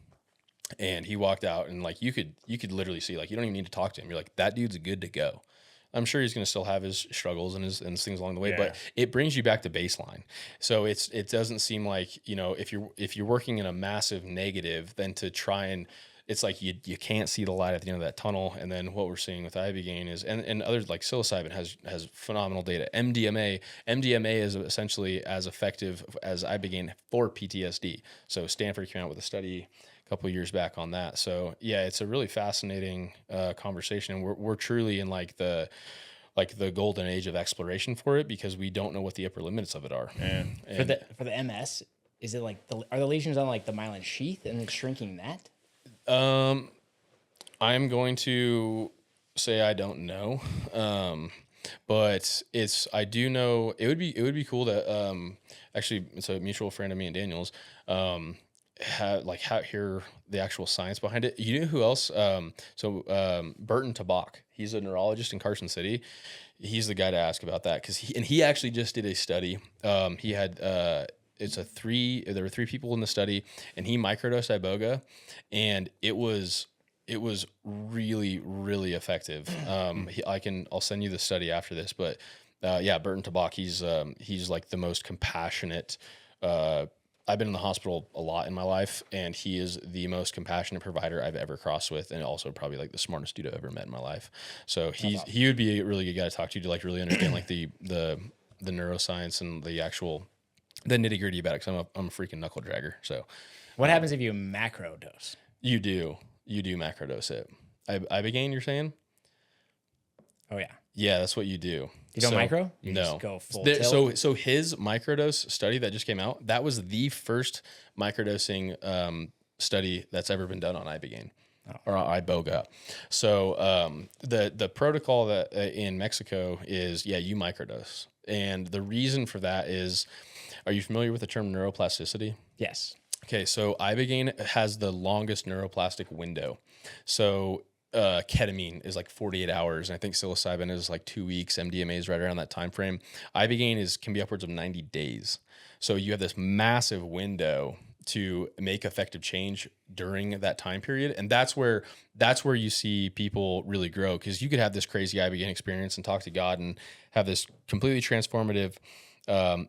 And he walked out, and like you could literally see, like, you don't even need to talk to him. You're like, that dude's good to go. I'm sure he's going to still have his struggles and his things along the way, but it brings you back to baseline. So it doesn't seem like, if you're working in a massive negative, then to try and, it's like you can't see the light at the end of that tunnel. And then what we're seeing with Ibogaine is, and others like psilocybin has phenomenal data. MDMA is essentially as effective as Ibogaine for PTSD. So Stanford came out with a study couple of years back on that. So yeah, it's a really fascinating conversation. And we're truly in like the golden age of exploration for it, because we don't know what the upper limits of it are. And For the MS, is it like are the lesions on like the myelin sheath and it's shrinking that? I'm going to say I don't know. But I do know it would be cool to actually, it's a mutual friend of me and Daniel's, hear the actual science behind it. You know who else? Burton Tabak. He's a neurologist in Carson City. He's the guy to ask about that, because he actually just did a study. He had there were 3 people in the study, and he microdosed iboga, and it was really, really effective. I'll send you the study after this, but Burton Tabak, he's like the most compassionate. I've been in the hospital a lot in my life, and he is the most compassionate provider I've ever crossed with, and also probably like the smartest dude I've ever met in my life. So he would be a really good guy to talk to like really understand like the neuroscience and the nitty gritty about it. 'Cause I'm a freaking knuckle dragger. So What happens if you macro dose? you do macrodose it. Ibogaine, you're saying? Oh yeah. Yeah, that's what you do. You don't micro? You no. just go full tilt? So his microdose study that just came out, that was the first microdosing study that's ever been done on Ibogaine or on Iboga. So the protocol that in Mexico is, you microdose. And the reason for that is, are you familiar with the term neuroplasticity? Yes. Okay, so Ibogaine has the longest neuroplastic window. So ketamine is like 48 hours, and I think psilocybin is like 2 weeks. MDMA is right around that time frame. Ibogaine can be upwards of 90 days. So you have this massive window to make effective change during that time period, and that's where you see people really grow, because you could have this crazy Ibogaine experience and talk to God and have this completely transformative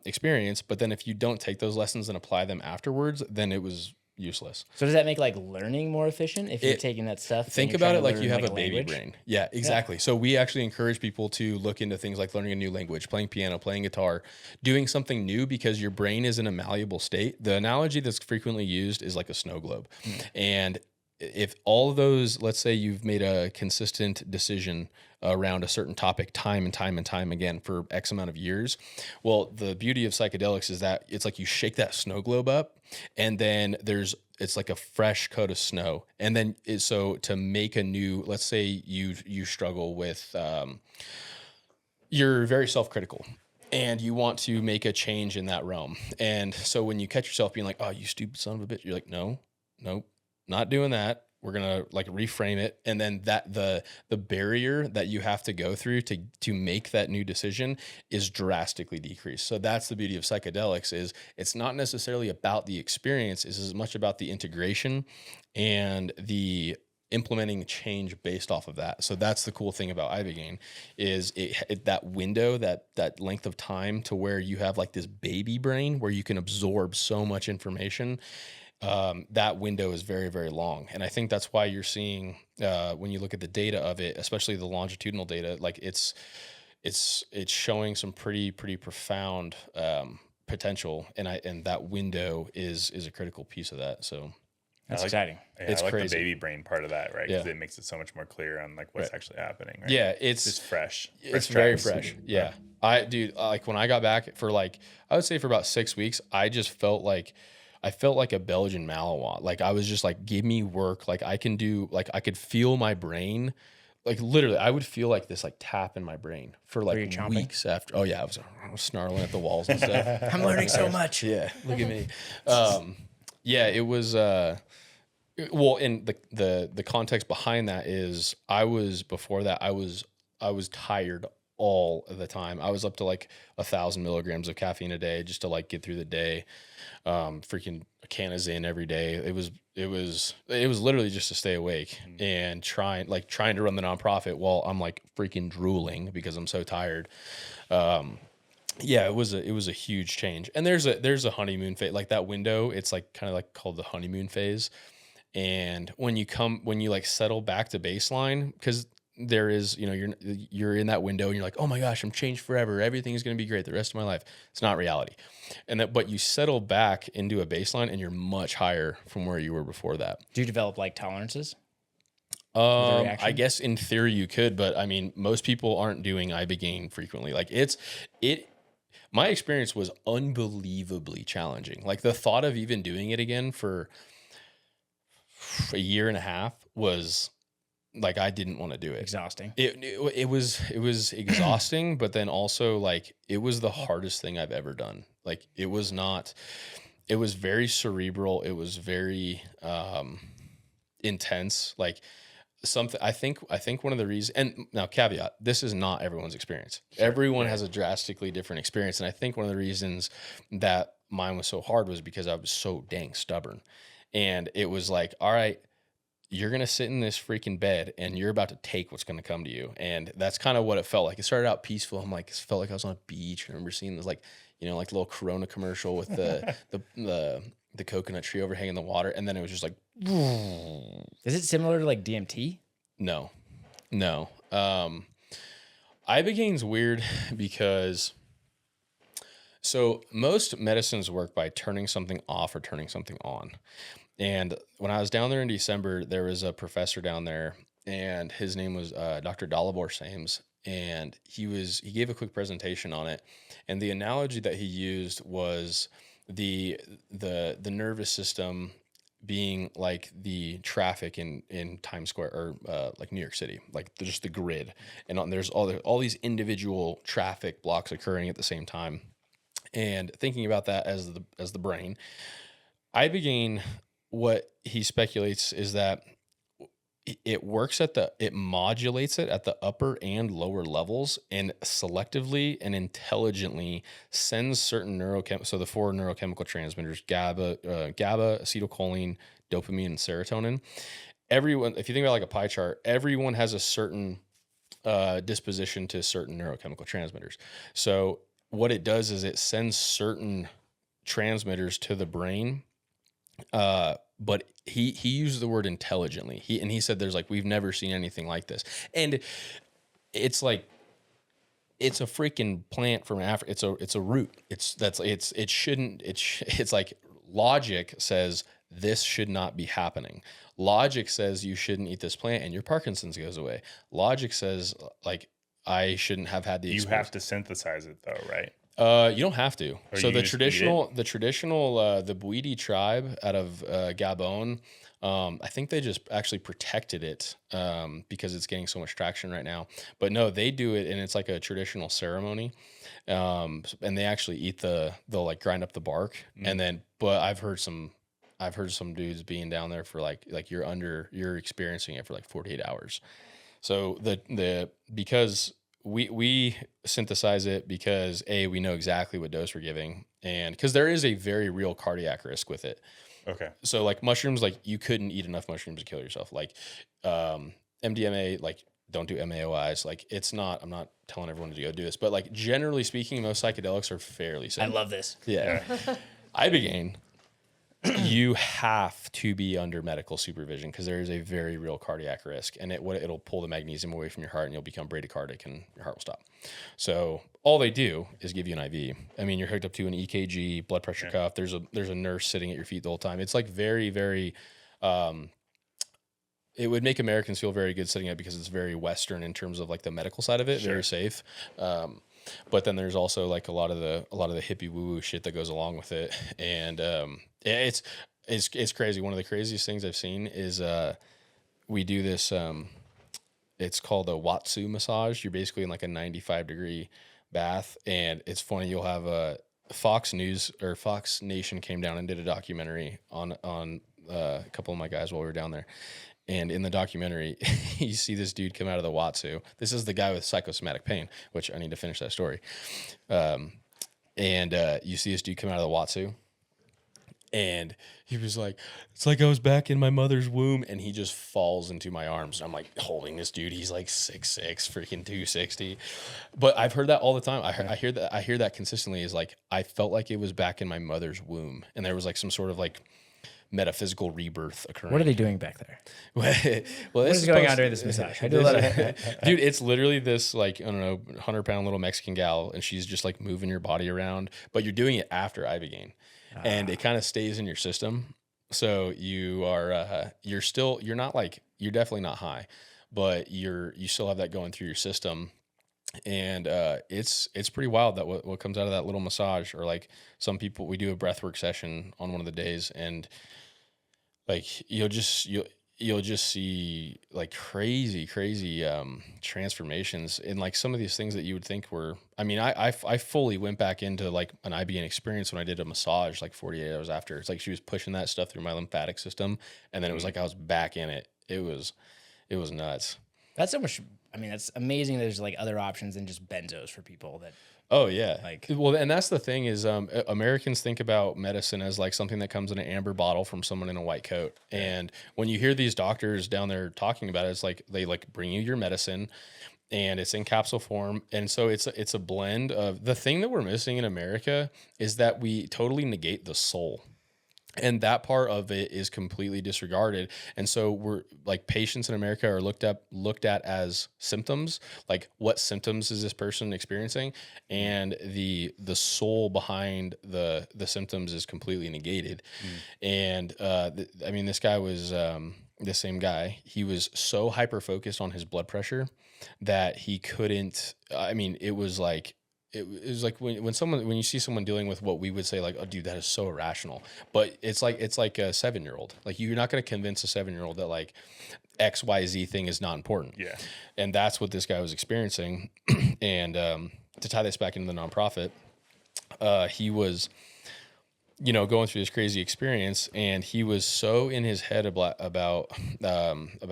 experience, but then if you don't take those lessons and apply them afterwards, then it was useless. So does that make like learning more efficient if you're taking that stuff? Think about it like you have a baby brain. Yeah, exactly. Yeah. So we actually encourage people to look into things like learning a new language, playing piano, playing guitar, doing something new, because your brain is in a malleable state. The analogy that's frequently used is like a snow globe. And if all of those, let's say you've made a consistent decision around a certain topic time and time again for X amount of years, well, the beauty of psychedelics is that it's like you shake that snow globe up, and then it's like a fresh coat of snow. And then so to make a new, let's say you struggle with, you're very self-critical, and you want to make a change in that realm. And so when you catch yourself being like, oh, you stupid son of a bitch, you're like, no, not doing that. We're going to like reframe it. And then the barrier that you have to go through to make that new decision is drastically decreased. So that's the beauty of psychedelics, is it's not necessarily about the experience. It's as much about the integration and the implementing change based off of that. So that's the cool thing about Ibogaine, is that window, that length of time to where you have like this baby brain where you can absorb so much information. That window is very, very long. And I think that's why you're seeing, when you look at the data of it, especially the longitudinal data, like it's it's showing some pretty profound potential, and that window is a critical piece of that. So That's exciting. Yeah, It's I like crazy. the baby brain part of that, right? Because Yeah. it makes it so much more clear on like what's actually happening. Right? Yeah, it's just fresh. It's very tracks. fresh. Yeah. Like when I got back for like, I would say for about 6 weeks, I just felt like a Belgian Malinois. Like I was just like, give me work. Like I can do, like I could feel my brain. Like literally I would feel like this like tap in my brain for like you chomping? weeks after. Oh yeah. I was snarling at the walls and stuff. I'm learning so much. Yeah. Look at me. Yeah, it was, well, in the context behind that is before that, I was tired all of the time. I was up to like 1,000 milligrams of caffeine a day just to like get through the day. Freaking a can of Zyn every day. It was literally just to stay awake and trying to run the nonprofit while I'm like freaking drooling because I'm so tired. Yeah, it was a huge change. And there's a honeymoon phase, like that window. It's like kind of like called the honeymoon phase. And when you like settle back to baseline, because there is, you're in that window and you're like, oh my gosh, I'm changed forever. Everything's going to be great the rest of my life. It's not reality. But you settle back into a baseline and you're much higher from where you were before that. Do you develop like tolerances? I guess in theory you could, but I mean, most people aren't doing Ibogaine frequently. Like my experience was unbelievably challenging. Like the thought of even doing it again for a year and a half was like, I didn't want to do it. Exhausting. It was exhausting, but then also like it was the hardest thing I've ever done. Like it was very cerebral. It was very intense. Like something, I think one of the reasons, and now caveat, this is not everyone's experience. Sure. Everyone has a drastically different experience. And I think one of the reasons that mine was so hard was because I was so dang stubborn. And it was like, all right, you're going to sit in this freaking bed and you're about to take what's going to come to you. And that's kind of what it felt like. It started out peaceful. I'm like, it felt like I was on a beach. I remember seeing this like, like little Corona commercial with the coconut tree overhanging the water. And then it was just like, is it similar to like DMT? No. Ibogaine's weird because so most medicines work by turning something off or turning something on. And when I was down there in December, there was a professor down there, and his name was Dr. Dalibor Sames, and he gave a quick presentation on it. And the analogy that he used was the nervous system being like the traffic in Times Square or like New York City, like just the grid, and there's all these individual traffic blocks occurring at the same time. And thinking about that as the brain, Ibogaine, what he speculates is that it modulates it at the upper and lower levels, and selectively and intelligently sends certain so the 4 neurochemical transmitters, GABA, acetylcholine, dopamine, and serotonin. Everyone, if you think about like a pie chart, everyone has a certain disposition to certain neurochemical transmitters. So what it does is it sends certain transmitters to the brain, but he used the word intelligently. He said there's like, we've never seen anything like this. And it's like, it's a freaking plant from Africa. It's a root. It's like logic says this should not be happening. Logic says you shouldn't eat this plant and your Parkinson's goes away. Logic says like, I shouldn't have had the experience. You have to synthesize it though, right? You don't have to. Or so the traditional the Bwiti tribe out of Gabon, I think they just actually protected it because it's getting so much traction right now. But no, they do it, and it's like a traditional ceremony. And they actually they'll like grind up the bark, and then. But I've heard some dudes being down there for like you're experiencing it for like 48 hours. So because we synthesize it because we know exactly what dose we're giving, and because there is a very real cardiac risk with it. Okay. So like mushrooms, like you couldn't eat enough mushrooms to kill yourself. Like MDMA, like don't do MAOIs. Like it's not. I'm not telling everyone to go do this, but like generally speaking, most psychedelics are fairly safe. I love this. Yeah. Ibogaine, you have to be under medical supervision because there is a very real cardiac risk, and it'll pull the magnesium away from your heart, and you'll become bradycardic, and your heart will stop. So all they do is give you an IV. I mean, you're hooked up to an EKG, blood pressure cuff. There's a nurse sitting at your feet the whole time. It's like very, very. It would make Americans feel very good sitting at it because it's very Western in terms of like the medical side of it, very safe. But then there's also like a lot of the hippie woo woo shit that goes along with it, and it's crazy. One of the craziest things I've seen is we do this. It's called a Watsu massage. You're basically in like a 95-degree bath, and it's funny. You'll have a Fox News or Fox Nation came down and did a documentary on a couple of my guys while we were down there. And in the documentary, you see this dude come out of the Watsu. This is the guy with psychosomatic pain, which I need to finish that story. You see this dude come out of the Watsu, and he was like, it's like I was back in my mother's womb, and he just falls into my arms. And I'm like holding this dude. He's like 6'6", freaking 260. But I've heard that all the time. I hear that consistently is like, I felt like it was back in my mother's womb. And there was like some sort of like metaphysical rebirth occurring. What are they doing back there? Well, what is going on during this massage? I do a lot of dude, it's literally this like, I don't know, 100-pound little Mexican gal, and she's just like moving your body around, but you're doing it after Ibogaine, and it kind of stays in your system. So you are, you're definitely not high, but you still have that going through your system. And it's pretty wild that what comes out of that little massage, or like some people, we do a breathwork session on one of the days, and like you'll just see like crazy transformations in like some of these things that you would think were. I mean, I fully went back into like an Ibogaine experience when I did a massage like 48 hours after. It's like she was pushing that stuff through my lymphatic system, and then it was like I was back in it. It was nuts. That's so much. I mean, that's amazing. There's like other options than just benzos for people that. Oh yeah. Well, and that's the thing is, Americans think about medicine as like something that comes in an amber bottle from someone in a white coat. And when you hear these doctors down there talking about it, it's like they like bring you your medicine, and it's in capsule form. And so it's a blend of the thing that we're missing in America is that we totally negate the soul. And that part of it is completely disregarded. And so we're like, patients in America are looked at as symptoms, like what symptoms is this person experiencing? And the soul behind the symptoms is completely negated. And I mean, this guy was the same guy. He was so hyper focused on his blood pressure that he couldn't. I mean, it was like when you see someone dealing with what we would say like, oh dude, that is so irrational, but it's like a 7-year-old. Like, you're not going to convince a 7-year-old that like XYZ thing is not important. Yeah. And that's what this guy was experiencing. And to tie this back into the nonprofit, he was, going through this crazy experience, and he was so in his head about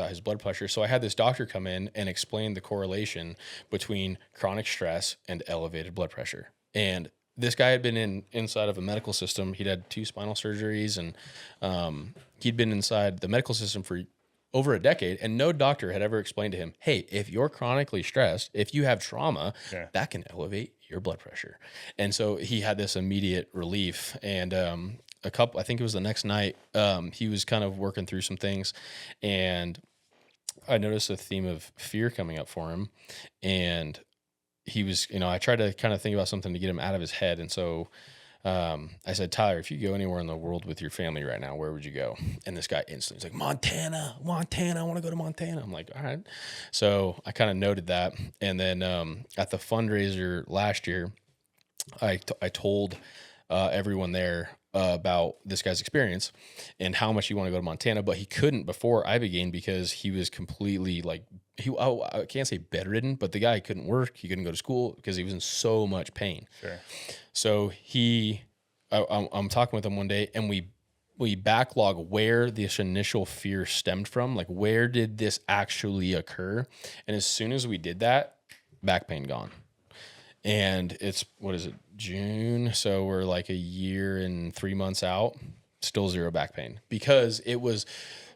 his blood pressure. So I had this doctor come in and explain the correlation between chronic stress and elevated blood pressure. And this guy had been inside of a medical system. He'd had 2 spinal surgeries, and he'd been inside the medical system for over a decade, and no doctor had ever explained to him, hey, if you're chronically stressed, if you have trauma, that can elevate your blood pressure. And so he had this immediate relief. And I think it was the next night, he was kind of working through some things, and I noticed a theme of fear coming up for him. And he was, I tried to kind of think about something to get him out of his head. And so I said, Tyler, if you go anywhere in the world with your family right now, where would you go? And this guy instantly was like, Montana, I want to go to Montana. I'm like, all right. So I kind of noted that. And then at the fundraiser last year, I told everyone there about this guy's experience and how much he wanted to go to Montana, but he couldn't before Ibogaine because he was completely like, I can't say bedridden, but the guy couldn't work. He couldn't go to school because he was in so much pain. Sure. So I'm talking with him one day, and we backlog where this initial fear stemmed from. Like, where did this actually occur? And as soon as we did that, back pain gone. And it's, what is it, June? So we're like a year and 3 months out, still 0 back pain, because it was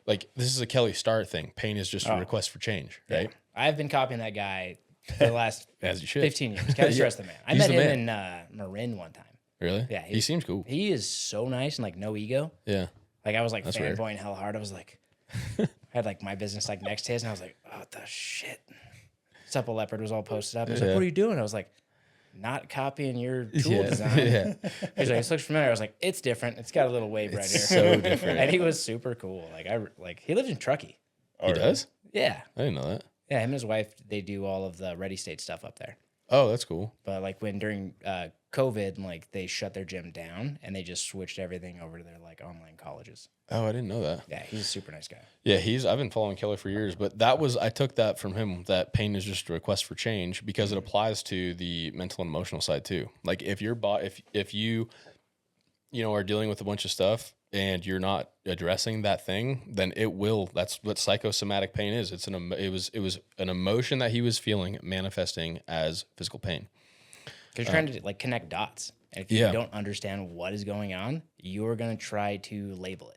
like, this is a Kelly Starrett thing. Pain is just a request for change, right? I've been copying that guy for the last as you should. 15 years. Kelly Starrett's the man. I met him in Marin one time. Really? Yeah, He seems cool. He is so nice and like no ego. Yeah. Like I was like That's rare. fanboying hella hard. I was like, I had like my business like next to his, and I was like, oh the shit. Supple Leopard was all posted up. He was like, what are you doing? I was like, not copying your tool design. Yeah. He's like, this looks familiar. I was like, it's different. It's got a little wave right here. So different. And he was super cool. Like he lives in Truckee. He does? Yeah. I didn't know that. Yeah, him and his wife, they do all of the Ready State stuff up there. Oh, that's cool. But like when during COVID, like they shut their gym down and they just switched everything over to their like online colleges. Oh, I didn't know that. Yeah, he's a super nice guy. Yeah, I've been following Keller for years, but I took that from him, that pain is just a request for change, because it applies to the mental and emotional side too. Like if you are dealing with a bunch of stuff and you're not addressing that thing, then that's what psychosomatic pain is. It was an emotion that he was feeling manifesting as physical pain. Because you're trying to like connect dots. And if you don't understand what is going on, you're going to try to label it.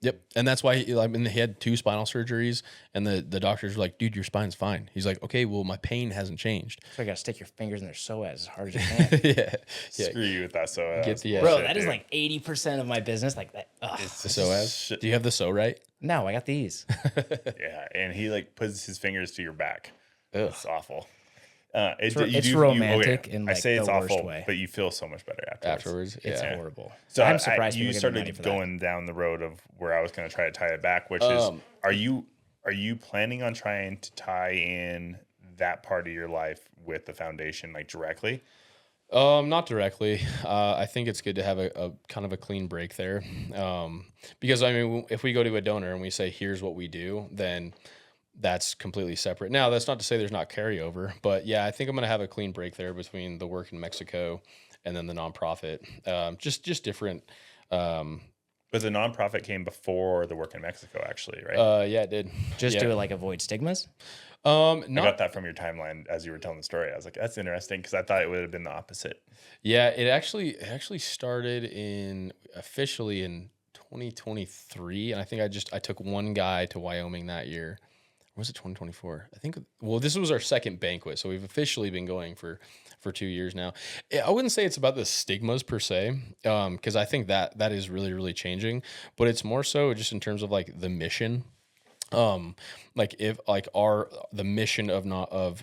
Yep. And that's why he had 2 spinal surgeries, and the doctors were like, dude, your spine's fine. He's like, okay, well, my pain hasn't changed. So I got to stick your fingers in their psoas as hard as you can. Yeah. Screw you with that. So Bro, that is like 80% of my business. Like that. Ugh. The psoas. Do you have the so right? No, I got these. Yeah, and he like puts his fingers to your back. Ugh. It's awful. It's romantic in like I say it's the awful, worst way. but you feel so much better afterwards. It's Yeah. horrible. So I'm surprised you people give me money started for that. going down the road of where I was going to try to tie it back, which is, are you planning on trying to tie in that part of your life with the foundation like directly? Not directly. I think it's good to have a kind of a clean break there. Because I mean, if we go to a donor and we say, here's what we do, then that's completely separate. Now, that's not to say there's not carryover, but yeah, I think I'm going to have a clean break there between the work in Mexico and then the nonprofit. Just different. But the nonprofit came before the work in Mexico, actually, right? Yeah, it did. Just to like avoid stigmas. I got that from your timeline as you were telling the story. I was like, that's interesting, because I thought it would have been the opposite. Yeah, it actually started officially in 2023, and I think I took one guy to Wyoming that year. Or was it 2024? I think. Well, this was our second banquet, so we've officially been going for 2 years now. I wouldn't say it's about the stigmas per se, because I think that is really, really changing. But it's more so just in terms of like the mission. Like if like the mission of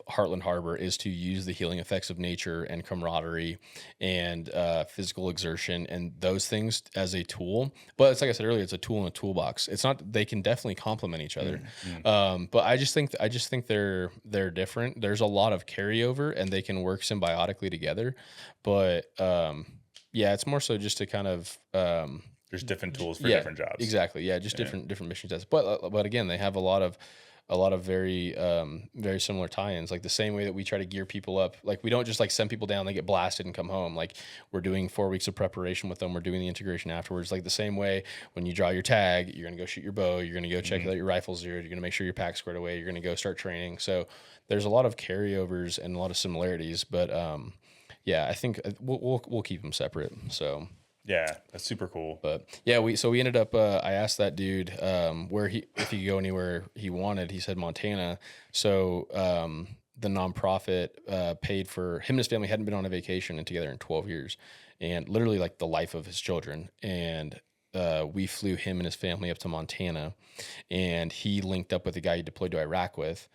Heartland Harbor is to use the healing effects of nature and camaraderie and physical exertion and those things as a tool. But it's like I said earlier, it's a tool in a toolbox. It's not, they can definitely complement each other. But I just think they're different. There's a lot of carryover and they can work symbiotically together. But yeah, it's more so just to kind of there's different tools for different jobs. Exactly. Yeah, just different mission sets. But again, they have a lot of very very similar tie-ins. Like the same way that we try to gear people up. Like we don't just like send people down, they get blasted and come home. Like we're doing 4 weeks of preparation with them. We're doing the integration afterwards. Like the same way when you draw your tag, you're gonna go shoot your bow. You're gonna go check out your rifle zeroed. You're gonna make sure your pack's squared away. You're gonna go start training. So there's a lot of carryovers and a lot of similarities. But yeah, I think we'll keep them separate. So. Yeah, that's super cool. But yeah, we ended up. I asked that dude if he could go anywhere he wanted. He said Montana. So the nonprofit paid for him and his family hadn't been on a vacation together in 12 years, and literally like the life of his children. And we flew him and his family up to Montana, and he linked up with the guy he deployed to Iraq with.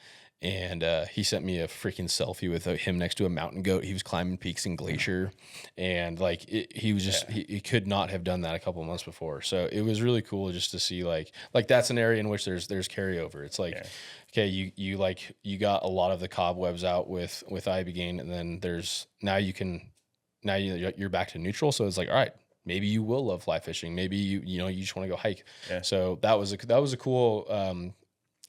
And he sent me a freaking selfie with him next to a mountain goat. He was climbing peaks in Glacier, and like he was just he could not have done that a couple of months before. So it was really cool just to see like that's an area in which there's carryover. It's like okay, you got a lot of the cobwebs out with Ibogaine, and then now you're back to neutral. So it's like, all right, maybe you will love fly fishing. Maybe you just want to go hike. Yeah. So that was a cool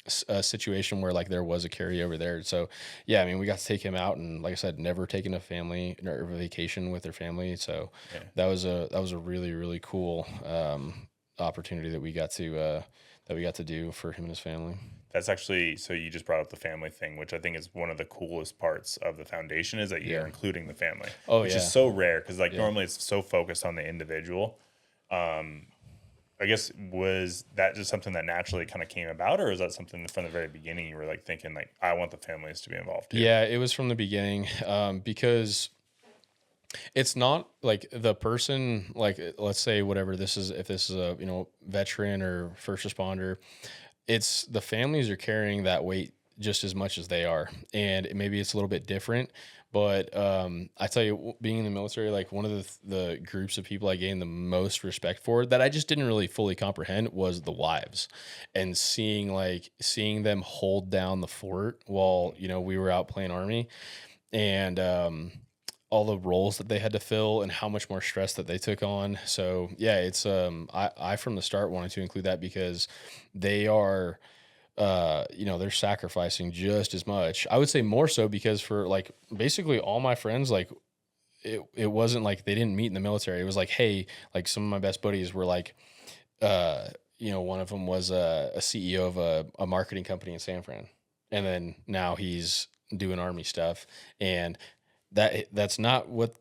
situation where like there was a carryover there. So yeah, I mean, we got to take him out, and like I said, never taken a family or a vacation with their family. So that was a really, really cool opportunity that we got to do for him and his family. That's actually, so you just brought up the family thing, which I think is one of the coolest parts of the foundation, is that you're including the family, which is so rare, because like normally it's so focused on the individual. I guess, was that just something that naturally kind of came about, or is that something from the very beginning you were like thinking like, I want the families to be involved too? Yeah, it was from the beginning, because It's not like the person, like, let's say whatever this is, if this is a, veteran or first responder, it's the families are carrying that weight just as much as they are. And maybe it's a little bit different, but I tell you, being in the military, like one of the groups of people I gained the most respect for that I just didn't really fully comprehend was the wives, and seeing them hold down the fort while, we were out playing Army, and all the roles that they had to fill and how much more stress that they took on. So yeah, it's I from the start wanted to include that because they are they're sacrificing just as much. I would say more so because for like basically all my friends, like it wasn't like they didn't meet in the military. It was like, hey, like some of my best buddies were like one of them was a CEO of a marketing company in San Fran. And then now he's doing Army stuff, and that's not what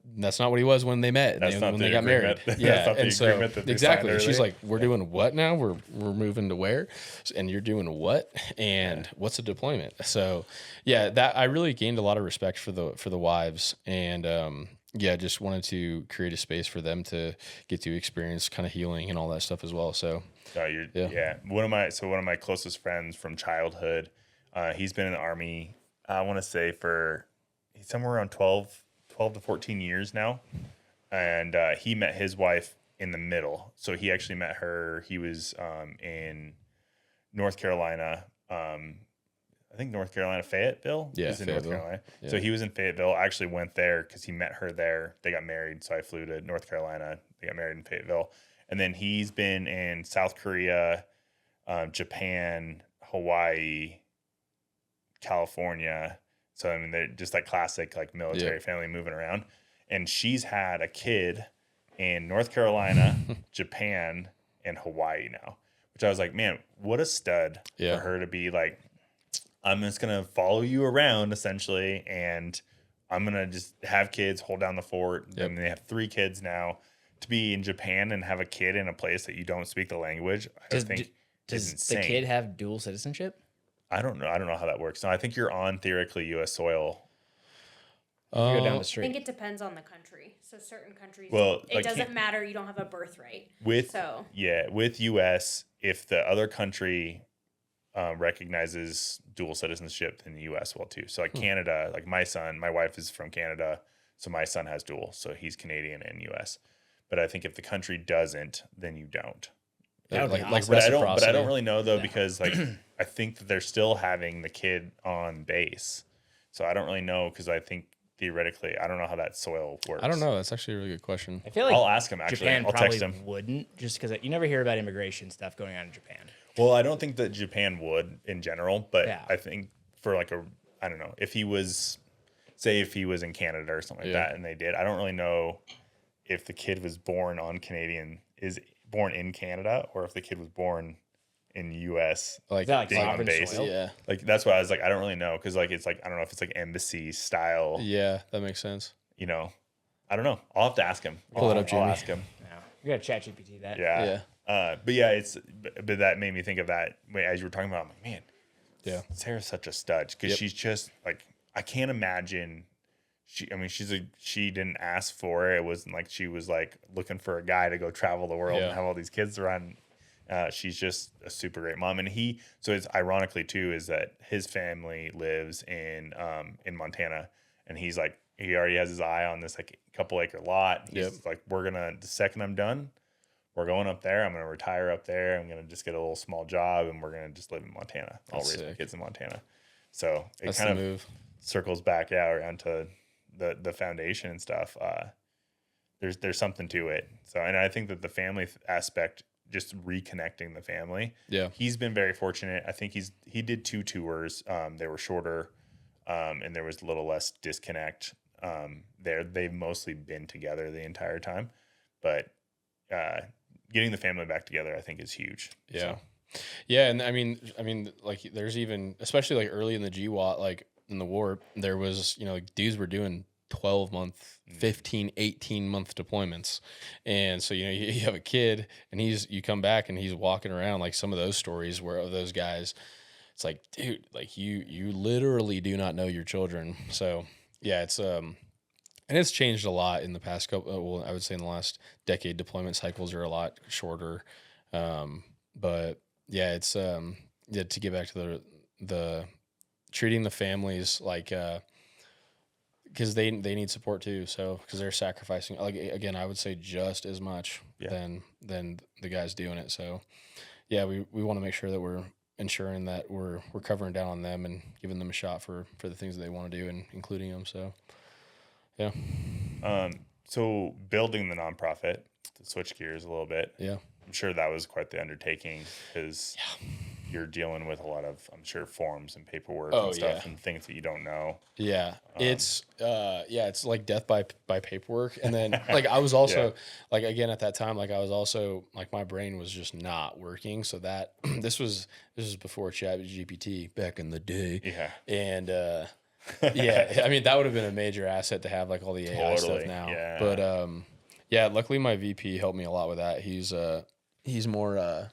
he was when they met. That's not when the they got agreement. married. Yeah, That's not the and so agreement that they exactly, signed she's earlier. like, "We're doing what now? We're moving to where? And you're doing what? And what's a deployment?" So, yeah, that I really gained a lot of respect for the wives, and just wanted to create a space for them to get to experience kind of healing and all that stuff as well. So, One of my closest friends from childhood, he's been in the Army. I want to say for somewhere around 12 to 14 years now. And he met his wife in the middle. So he actually met her. He was in North Carolina. I think North Carolina, Fayetteville. Yeah, He's in North Carolina. Yeah. So he was in Fayetteville. I actually went there because he met her there. They got married. So I flew to North Carolina. They got married in Fayetteville. And then he's been in South Korea, Japan, Hawaii, California. So, I mean, they're just like classic, like military family moving around. And she's had a kid in North Carolina, Japan, and Hawaii now, which I was like, man, what a stud for her to be like, I'm just going to follow you around essentially. And I'm going to just have kids hold down the fort. And they have 3 kids now. To be in Japan and have a kid in a place that you don't speak the language, I think is insane. The kid have dual citizenship? I don't know. I don't know how that works. No, I think you're on theoretically U.S. soil. If you go down the I street. think it depends on the country. So certain countries, Well, it like, doesn't matter. You don't have a birthright. With U.S., if the other country recognizes dual citizenship, then the U.S. will too. So like Canada, like my wife is from Canada, so my son has dual, so he's Canadian and U.S. But I think if the country doesn't, then you don't. like But I reciprocity. don't really know though because like I think that they're still having the kid on base, so I don't really know because I think theoretically I don't know how that soil works. I don't know. That's actually a really good question. I feel like I'll ask him actually. Japan I'll probably text him. wouldn't, just because you never hear about immigration stuff going on in Japan. Well, I don't think that Japan would in general, but Yeah. I think for like I don't know, if he was in Canada or something like that and they did, I don't really know if the kid was born born in Canada or if the kid was born in U.S. Like, Is that like being on sovereign base. soil? yeah, Like that's why I was like, I don't really know because like it's like I don't know if it's like embassy style. yeah, that makes sense. You know, I don't know. I'll have to ask him. Pull it up, I'll Jimmy. ask him. No. You got to ChatGPT that. Yeah. But yeah, but that made me think of that as you were talking about. I'm like, man, Yeah. Sarah's such a stud because she's just like I can't imagine. She didn't ask for it. It wasn't like she was like looking for a guy to go travel the world and have all these kids around. She's just a super great mom, and so it's ironically too is that his family lives in Montana, and he's like he already has his eye on this like couple acre lot. He's like, the second I'm done, we're going up there. I'm gonna retire up there. I'm gonna just get a little small job, and we're gonna just live in Montana. I'll raise my kids in Montana. So it That's kind the of move. circles back around to the foundation and stuff. There's something to it. So, and I think that the family aspect, just reconnecting the family. Yeah. He's been very fortunate. I think he did 2 tours. They were shorter, and there was a little less disconnect. They've mostly been together the entire time, but getting the family back together, I think, is huge. Yeah. So, Yeah, and I mean, like there's even especially like early in the GWAT, like in the war, there was like dudes were doing 12-month, 15, 18-month deployments, and so you have a kid and you come back and he's walking around like some of those stories where of those guys, it's like, dude, like you literally do not know your children. So yeah, And it's changed a lot in the past couple. Well, I would say in the last decade, deployment cycles are a lot shorter. But yeah, it's yeah, to get back to the treating the families like because they need support too. So because they're sacrificing, like again, I would say just as much than the guys doing it. So yeah, we want to make sure that we're ensuring that we're covering down on them and giving them a shot for the things that they want to do and including them. So yeah. So building the nonprofit, to switch gears a little bit. Yeah. I'm sure that was quite the undertaking because you're dealing with a lot of, I'm sure, forms and paperwork and stuff and things that you don't know. Yeah. It's like death by paperwork. And then like I was also like, again, at that time, like I was also like my brain was just not working. So that this was before ChatGPT back in the day. Yeah. And yeah, I mean, that would have been a major asset to have like all the AI stuff now. Yeah. But yeah, luckily my VP helped me a lot with that. He's more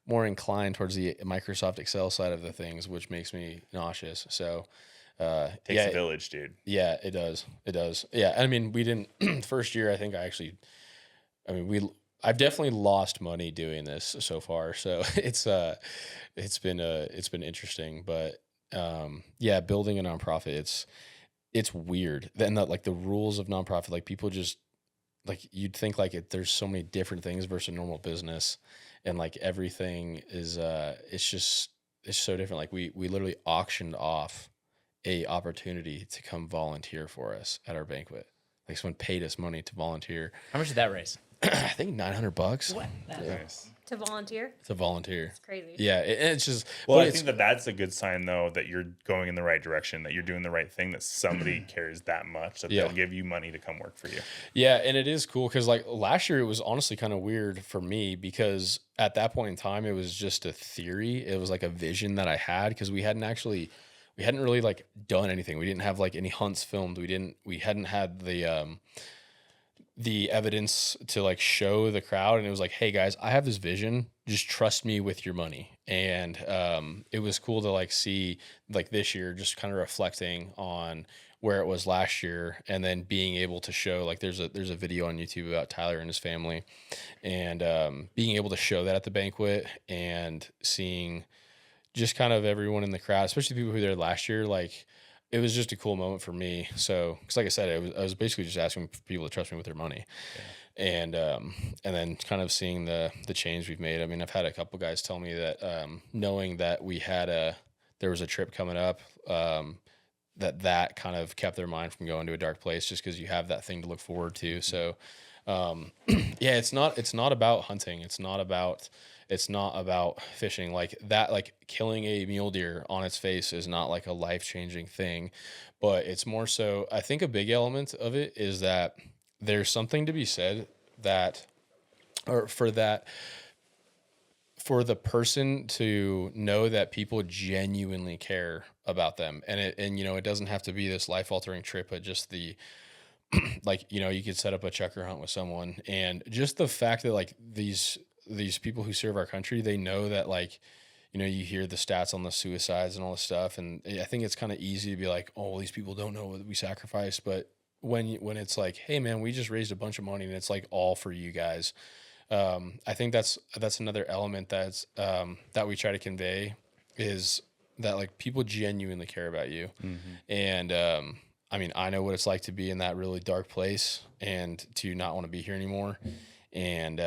inclined towards the Microsoft Excel side of the things, which makes me nauseous. So takes a village, dude. Yeah, it does. It does. Yeah. I mean, we didn't the first year, I've definitely lost money doing this so far. So it's been interesting, but yeah, building a nonprofit, it's weird. Then like the rules of nonprofit, like people just like you'd think like there's so many different things versus normal business, and like everything is it's so different. Like we literally auctioned off a opportunity to come volunteer for us at our banquet. Like someone paid us money to volunteer. How much did that raise? I think $900. What? Nice. To volunteer? To volunteer. It's crazy. Yeah, it's just. Well, I think that's a good sign, though, that you're going in the right direction, that you're doing the right thing, that somebody cares that much that they'll give you money to come work for you. Yeah, and it is cool because like last year it was honestly kind of weird for me because at that point in time it was just a theory. It was like a vision that I had because we hadn't really like done anything. We didn't have like any hunts filmed. We hadn't had the evidence to like show the crowd, and it was like, hey guys, I have this vision, just trust me with your money. And it was cool to like see like this year just kind of reflecting on where it was last year, and then being able to show like there's a video on YouTube about Tyler and his family, and being able to show that at the banquet and seeing just kind of everyone in the crowd, especially people who were there last year, like it was just a cool moment for me. So, because like I said, I was basically just asking people to trust me with their money, and then kind of seeing the change we've made. I mean, I've had a couple guys tell me that knowing that there was a trip coming up, that kind of kept their mind from going to a dark place, just because you have that thing to look forward to. So, yeah, it's not about hunting. It's not about fishing like that. Like killing a mule deer on its face is not like a life-changing thing, but it's more so, I think a big element of it is that there's something to be said for the person to know that people genuinely care about them. And it doesn't have to be this life-altering trip, but just the, like, you could set up a chucker hunt with someone, and just the fact that like these people who serve our country, they know that like, you hear the stats on the suicides and all this stuff. And I think it's kind of easy to be like, oh, well, these people don't know what we sacrificed. But when it's like, hey man, we just raised a bunch of money and it's like all for you guys. I think that's another element that we try to convey, is that like people genuinely care about you. Mm-hmm. And, I mean, I know what it's like to be in that really dark place and to not want to be here anymore. And,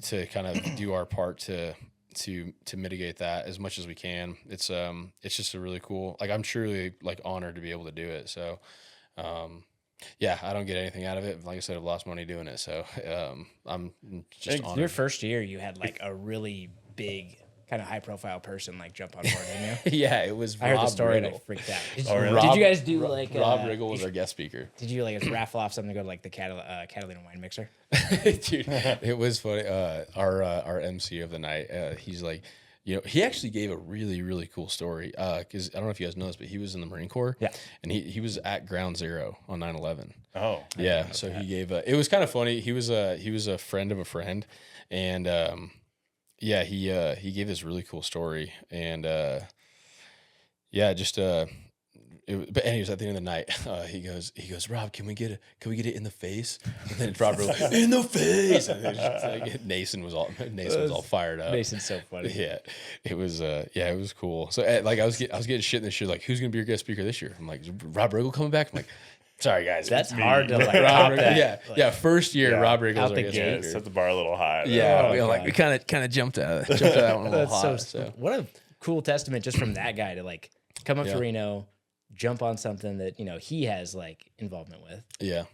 to kind of do our part to mitigate that as much as we can. It's just a really cool, like, I'm truly like honored to be able to do it. So, yeah, I don't get anything out of it. Like I said, I've lost money doing it. So, I'm just honored. Your first year, you had like a really big kind of high profile person like jump on board, didn't you? Yeah, it was I heard Rob the story and I Riggle. freaked out. Did you guys do like Rob Riggle was our guest speaker. Did you like raffle off something to go to like the Catalina wine mixer? Dude, it was funny. Our MC of the night, he's like, he actually gave a really, really cool story. Because I don't know if you guys know this, but he was in the Marine Corps. Yeah. And he was at Ground Zero on 9/11. Oh. Yeah. So he gave it was kind of funny. He was a friend of a friend, and yeah, he gave this really cool story, and yeah, just it but anyways, at the end of the night, he goes, Rob, can we get it in the face? And then Robert was in the face. And like, Nason was all fired up. Mason's so funny. Yeah, it was cool. So like I was getting shit in this shit. Like, who's gonna be your guest speaker this year? I'm like, is Rob Riggle coming back? I'm like, sorry guys, That's it's me. hard to like Rob top Riggle, that. yeah, first year Yeah. Rob Riggle's Out our the guest gate. speaker. Set the bar a little high. Yeah, God. we kind of jumped out of that one a little That's hot. so what a cool testament just from that guy to like come up to Reno, jump on something that he has like involvement with,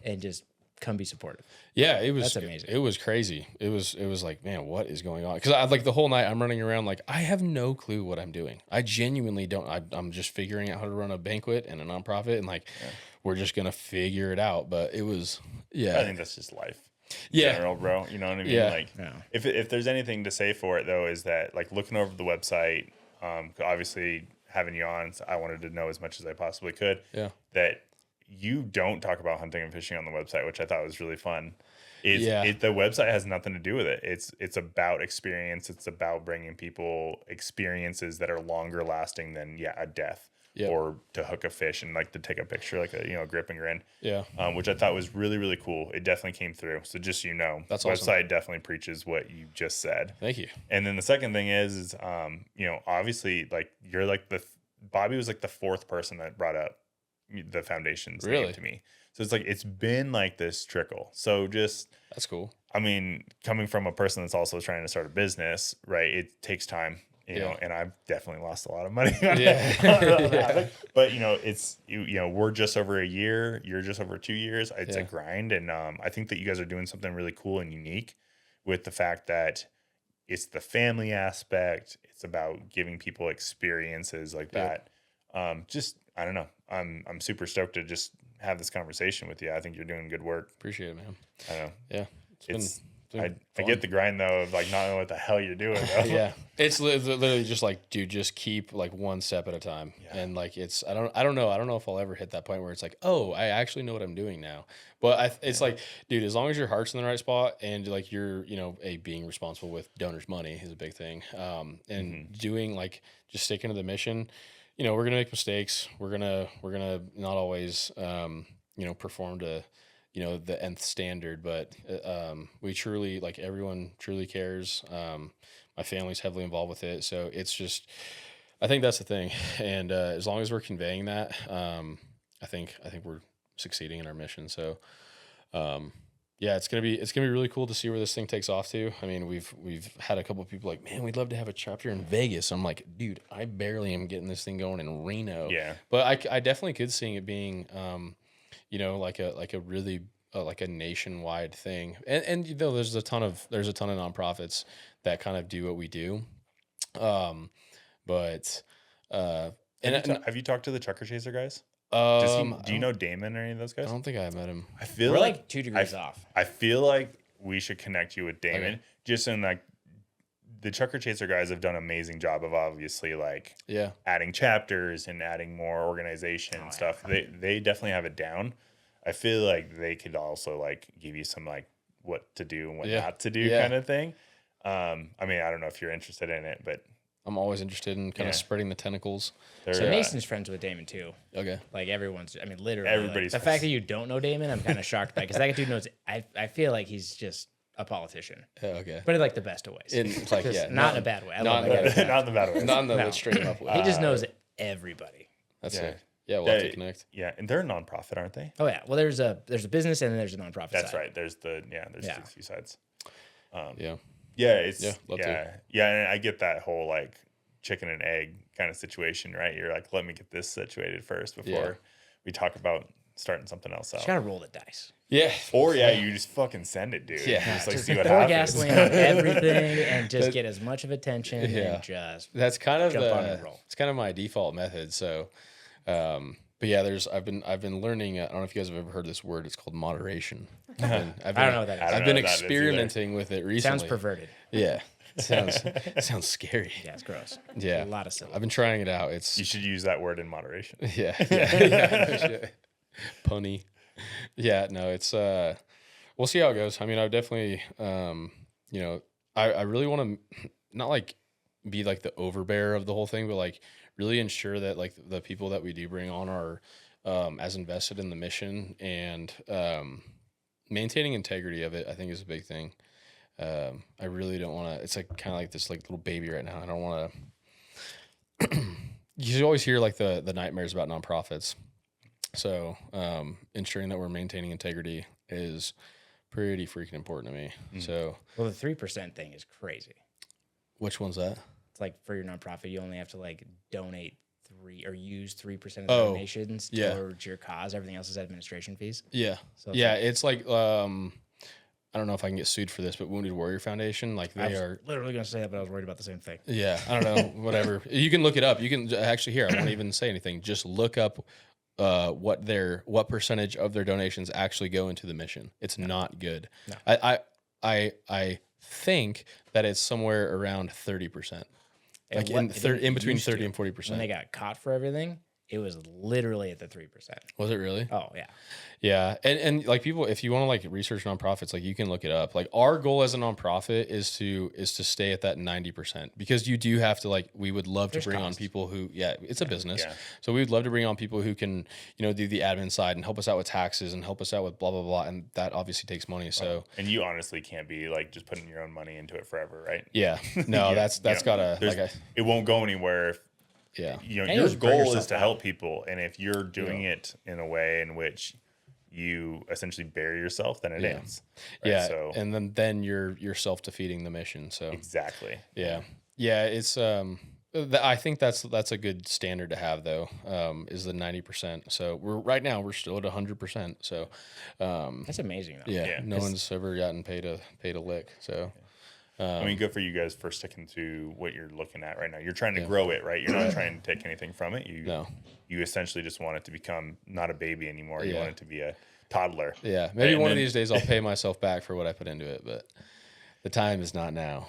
and just come be supportive. Yeah, it was. That's amazing. It was crazy. It was like, man, what is going on? Because I like the whole night I'm running around like I have no clue what I'm doing. I genuinely don't. I'm just figuring out how to run a banquet and a nonprofit, and like we're just gonna figure it out. But it was, I think that's just life. Yeah. General, bro. You know what I mean? Yeah. Like, if there's anything to say for it though, is that like looking over the website, obviously having you on, so I wanted to know as much as I possibly could. Yeah. That you don't talk about hunting and fishing on the website, which I thought was really fun. The website has nothing to do with it. It's about experience. It's about bringing people experiences that are longer lasting than a death. Yep. Or to hook a fish and like to take a picture, like a grip and grin. Yeah. Which I thought was really, really cool. It definitely came through. So just so you know, that's the awesome. website definitely preaches what you just said. Thank you. And then the second thing is obviously like you're like Bobby was like the fourth person that brought up the foundation's name to me. So it's like it's been like this trickle. So just that's cool. I mean, coming from a person that's also trying to start a business, right? It takes time. You know, and I've definitely lost a lot of money on it. But it's we're just over a year. You're just over 2 years. It's a grind, and I think that you guys are doing something really cool and unique with the fact that it's the family aspect. It's about giving people experiences like that. Just I don't know. I'm super stoked to just have this conversation with you. I think you're doing good work. Appreciate it, man. I know. Yeah, I get the grind though of like not knowing what the hell you're doing though. Yeah, it's literally just like, dude, just keep like one step at a time. And like it's I don't know if I'll ever hit that point where it's like, oh, I actually know what I'm doing now. But it's like, dude, as long as your heart's in the right spot and like you're being responsible with donors' money is a big thing. And doing like just sticking to the mission. We're gonna make mistakes. We're gonna not always perform to the nth standard, but we truly, like, everyone truly cares. My family's heavily involved with it. So it's just, I think that's the thing. And as long as we're conveying that, I think we're succeeding in our mission. So it's gonna be really cool to see where this thing takes off to. I mean, we've had a couple of people like, man, we'd love to have a chapter in Vegas. I'm like, dude, I barely am getting this thing going in Reno. Yeah. But I definitely could see it being like a really like a nationwide thing, and there's a ton of nonprofits that kind of do what we do, but have you talked to the Trucker Chaser guys? Do you know Damon or any of those guys? I don't think I met him. I feel we're like 2 degrees off. I feel like we should connect you with Damon, just in like the Trucker Chaser guys have done an amazing job of obviously like adding chapters and adding more organization and stuff. They definitely have it down. I feel like they could also like give you some like what to do and what not to do kind of thing. I mean, I don't know if you're interested in it, but I'm always interested in kind of spreading the tentacles. So Mason's friends with Damon too. Okay. Like everyone's, I mean, literally. Everybody's the fact that you don't know Damon, I'm kind of shocked by, because that dude knows, I feel like he's just a politician. Okay. But in like the best of ways. It's like, not in a bad way. Not in the bad way. Not in the let's straight him up way. He just knows everybody. That's it. Yeah, we'll have to connect. Yeah, and they're a nonprofit, aren't they? Oh yeah. Well, there's a business and then there's a nonprofit. That's side. right. There's a few sides. And I get that whole like chicken and egg kind of situation, right? You're like, let me get this situated first before we talk about starting something else out. You gotta roll the dice. Yeah. Or you just fucking send it, dude. Yeah. Just like see what pour happens. gasoline on everything and just get as much of attention and just that's kind of jump on and roll. It's kind of my default method. So but yeah, I've been learning. I don't know if you guys have ever heard this word. It's called moderation. I don't know what that is. I've been experimenting with it recently. Sounds perverted. Yeah, it sounds scary. Yeah, it's gross. Yeah, a lot of syllables. I've been trying it out. You should use that word in moderation. Yeah. Punny. Yeah, no, it's we'll see how it goes. I mean, I definitely I really want to not like be like the overbearer of the whole thing, but like really ensure that like the people that we do bring on are as invested in the mission, and maintaining integrity of it, I think, is a big thing. I really don't want to, it's like kind of like this like little baby right now. I don't want to, you always hear like the nightmares about nonprofits. So ensuring that we're maintaining integrity is pretty freaking important to me. So, well, the 3% thing is crazy. which one's that? It's like for your nonprofit, you only have to like donate use 3% of the Oh, donations yeah. towards your cause. Everything else is administration fees. Yeah. So it's Yeah. like- It's like, I don't know if I can get sued for this, but Wounded Warrior Foundation, like I they was are. literally going to say that, but I was worried about the same thing. Yeah, I don't know, whatever. You can look it up. You can actually here. I won't even say anything. Just look up what percentage of their donations actually go into the mission. It's not good. No. I think that it's somewhere around 30%. And Like what in it in between used 30 to, and 40%. When they got caught for everything, it was literally at the 3%. Was it really? Oh, yeah. Yeah. And like people, if you want to like research nonprofits, like you can look it up. Like our goal as a nonprofit is to stay at that 90%, because you do have to like, we would love to bring on people who, it's a business. Yeah. So we would love to bring on people who can, do the admin side and help us out with taxes and help us out with blah, blah, blah. And that obviously takes money. So, And you honestly can't be like just putting your own money into it forever, right? yeah, no, that's gotta, there's- it won't go anywhere if yeah. you know, And your just bring goal yourself is to out. help people, and if you're doing it in a way in which you essentially bury yourself, then it Yeah. ends. Right? Yeah. So And then you're self-defeating the mission. So exactly. yeah. It's, I think that's a good standard to have though, is the 90%. So right now we're still at 100%. So, That's amazing, though. yeah, Yeah. no one's ever gotten paid a lick. So, I mean, good for you guys for sticking to what you're looking at right now. You're trying to grow it, right? You're not trying to take anything from it. You essentially just want it to become not a baby anymore. You Yeah. want it to be a toddler. yeah, maybe And one of then- these days I'll pay myself back for what I put into it, but the time is not now.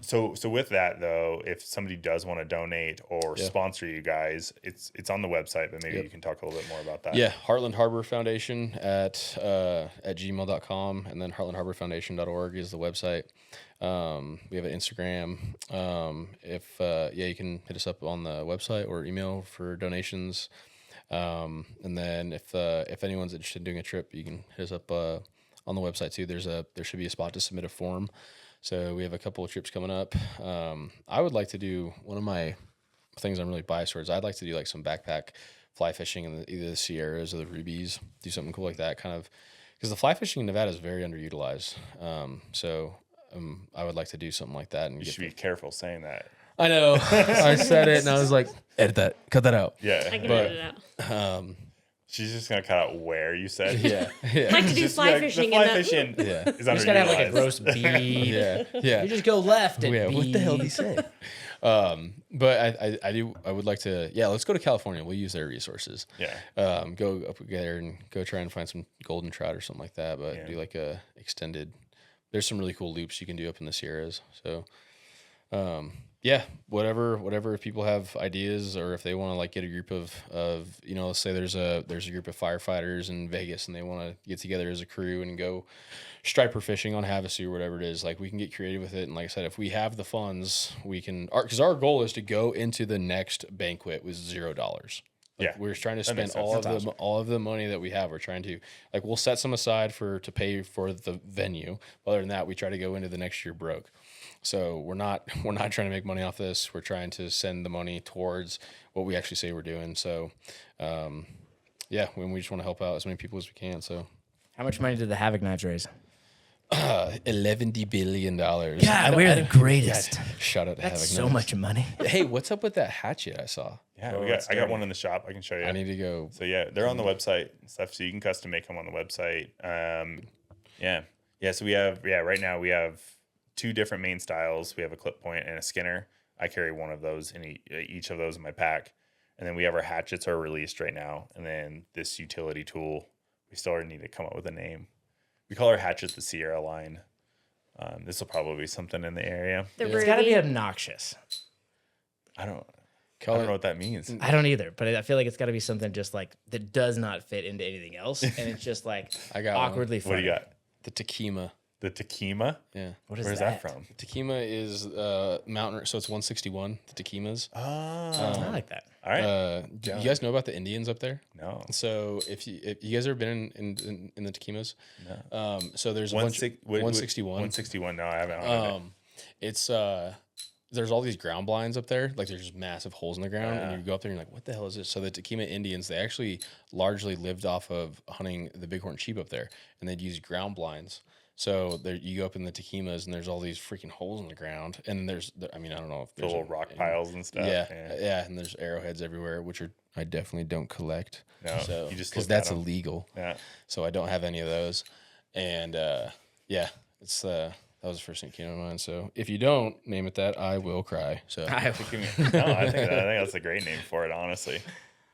So with that though, if somebody does want to donate or sponsor you guys, it's on the website, but maybe you can talk a little bit more about that. Yeah, Heartland Harbor Foundation at gmail.com, and then heartlandharborfoundation.org is the website. We have an Instagram. You can hit us up on the website or email for donations. And then if anyone's interested in doing a trip, you can hit us up on the website too. There should be a spot to submit a form. So we have a couple of trips coming up. I would like to do, one of my things I'm really biased towards, I'd like to do like some backpack fly fishing in either the Sierras or the Rubies, do something cool like that, kind of, because the fly fishing in Nevada is very underutilized. I would like to do something like that. And You should be careful saying that. I know. I said it and I was like, edit that, cut that out. Yeah. I can edit it out. She's just gonna cut out where you said. Yeah. Like to do Just fly like, fishing. The fly and fishing Yeah. is You just got to have like a underutilized. roast beef. Yeah. You just go left and Yeah, what the hell did he beef. say? But I would like to, let's go to California. We'll use their resources. Yeah. Go up there and go try and find some golden trout or something like that. But Yeah. do like a extended, there's some really cool loops you can do up in the Sierras. So, whatever, if people have ideas or if they want to like get a group of, let's say there's a group of firefighters in Vegas and they want to get together as a crew and go striper fishing on Havasu or whatever it is, like we can get creative with it. And like I said, if we have the funds, we can, because our goal is to go into the next banquet with $0. Yeah. We're trying to That makes spend sense. all of the money that we have. We're trying to, like, we'll set some aside to pay for the venue. Other than that, we try to go into the next year broke. So we're not trying to make money off this. We're trying to send the money towards what we actually say we're doing. So, when we just want to help out as many people as we can. So, How much money did the HAViK Knives raise? $11 billion. God, we're the greatest. Shout out to That's HAViK so Knives. much money. Hey, what's up with that hatchet I saw? Yeah, Oh, I got one in the shop. I can show you. I need to go. So yeah, they're on the website and stuff. So you can custom make them on the website. So we have right now we have 2 different main styles. We have a clip point and a skinner. I carry one of those in each of those in my pack. And then we have our hatchets are released right now. And then this utility tool, we still need to come up with a name. We call our hatchets the Sierra line. This will probably be something in the area. The It's got to be Ruby. obnoxious. I don't know what that means. I don't either, but I feel like it's got to be something just like that does not fit into anything else, and it's just like I got one. awkwardly What funny. do you got? The Takima. The Tequima? Yeah. What is Where's that from? Tequima is mountain, so it's 161. The Tequimas. Oh, I like that. all right. Do you guys know about the Indians up there? No. So if you guys ever been in the Tequimas? No. So there's a bunch 161. 161. No, I haven't heard of it. It's there's all these ground blinds up there. Like there's just massive holes in the ground, and you go up there and you're like, what the hell is this? So the Tequima Indians, they actually largely lived off of hunting the bighorn sheep up there, and they'd use ground blinds. So there, you go up in the Tequimas, and there's all these freaking holes in the ground, and there's, I mean, I don't know if The there's little rock piles and stuff. yeah, and there's arrowheads everywhere, which I definitely don't collect. No, so you just because look at that's 'em. illegal. Yeah. So I don't have any of those, and it's that was the first thing that came to mind. So if you don't name it that, I will cry. So No, I think that's a great name for it, honestly.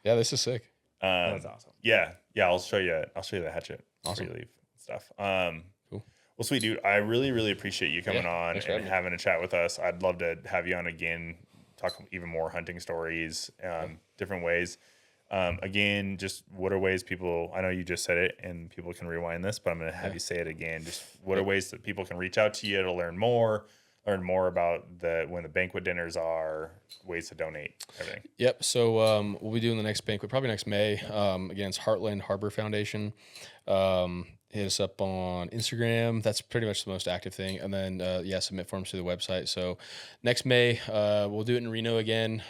yeah, this is sick. That's awesome. Yeah, I'll show you the hatchet. Awesome. Free leaf stuff. Cool. Well, sweet dude, I really, really appreciate you coming on thanks for and having me. having a chat with us. I'd love to have you on again, talk even more hunting stories, different ways. Again, just what are ways people, I know you just said it and people can rewind this, but I'm going to have you say it again. Just what are ways that people can reach out to you to learn more about when the banquet dinners are, ways to donate, everything. Yep. So we'll be doing the next banquet probably next May. Again, it's Heartland Harbor Foundation. Hit us up on Instagram. That's pretty much the most active thing. And then submit forms to the website. So next May, we'll do it in Reno again.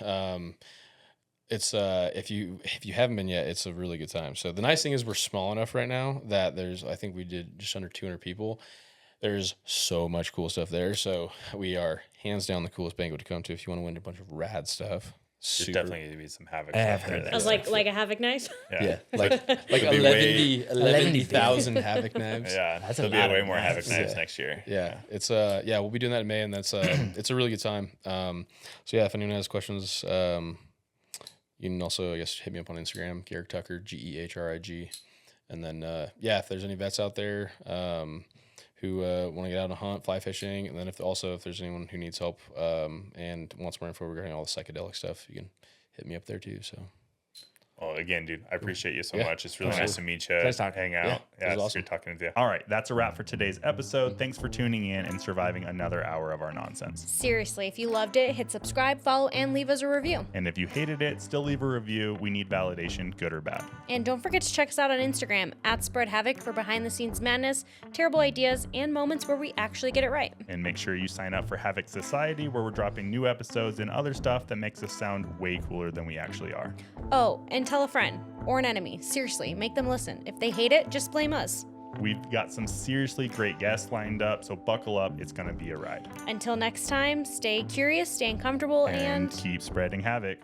It's if you haven't been yet, it's a really good time. So the nice thing is we're small enough right now that I think we did just under 200 people. There's so much cool stuff there. So we are hands down the coolest banquet to come to if you want to win a bunch of rad stuff. There's definitely going to be some HAViK. I have stuff heard there. that. I was like a HAViK knife. Yeah, like It'll be way- 11,000 HAViK knives. Yeah, That's a there'll be lot way of more knives. HAViK knives next year. Yeah, it's we'll be doing that in May, and that's it's a really good time. So yeah, if anyone has questions, you can also, I guess, hit me up on Instagram, Gehrig Tucker, Gehrig, and then if there's any vets out there who want to get out on a hunt, fly fishing, and then if there's anyone who needs help and wants more info regarding all the psychedelic stuff, you can hit me up there too. So. Well, again, dude, I appreciate you so Yeah. much. It's really nice to meet you. Nice talking. Hang out. Yeah, Yeah, it it's was awesome. great talking with you. All right, that's a wrap for today's episode. Thanks for tuning in and surviving another hour of our nonsense. Seriously, if you loved it, hit subscribe, follow, and leave us a review. And if you hated it, still leave a review. We need validation, good or bad. And don't forget to check us out on Instagram @SpreadHAViK for behind the scenes madness, terrible ideas, and moments where we actually get it right. And make sure you sign up for HAViK Society, where we're dropping new episodes and other stuff that makes us sound way cooler than we actually are. Oh, and tell a friend or an enemy. Seriously, make them listen. If they hate it, just blame us. We've got some seriously great guests lined up, so buckle up. It's going to be a ride. Until next time, stay curious, stay uncomfortable, And keep spreading HAViK.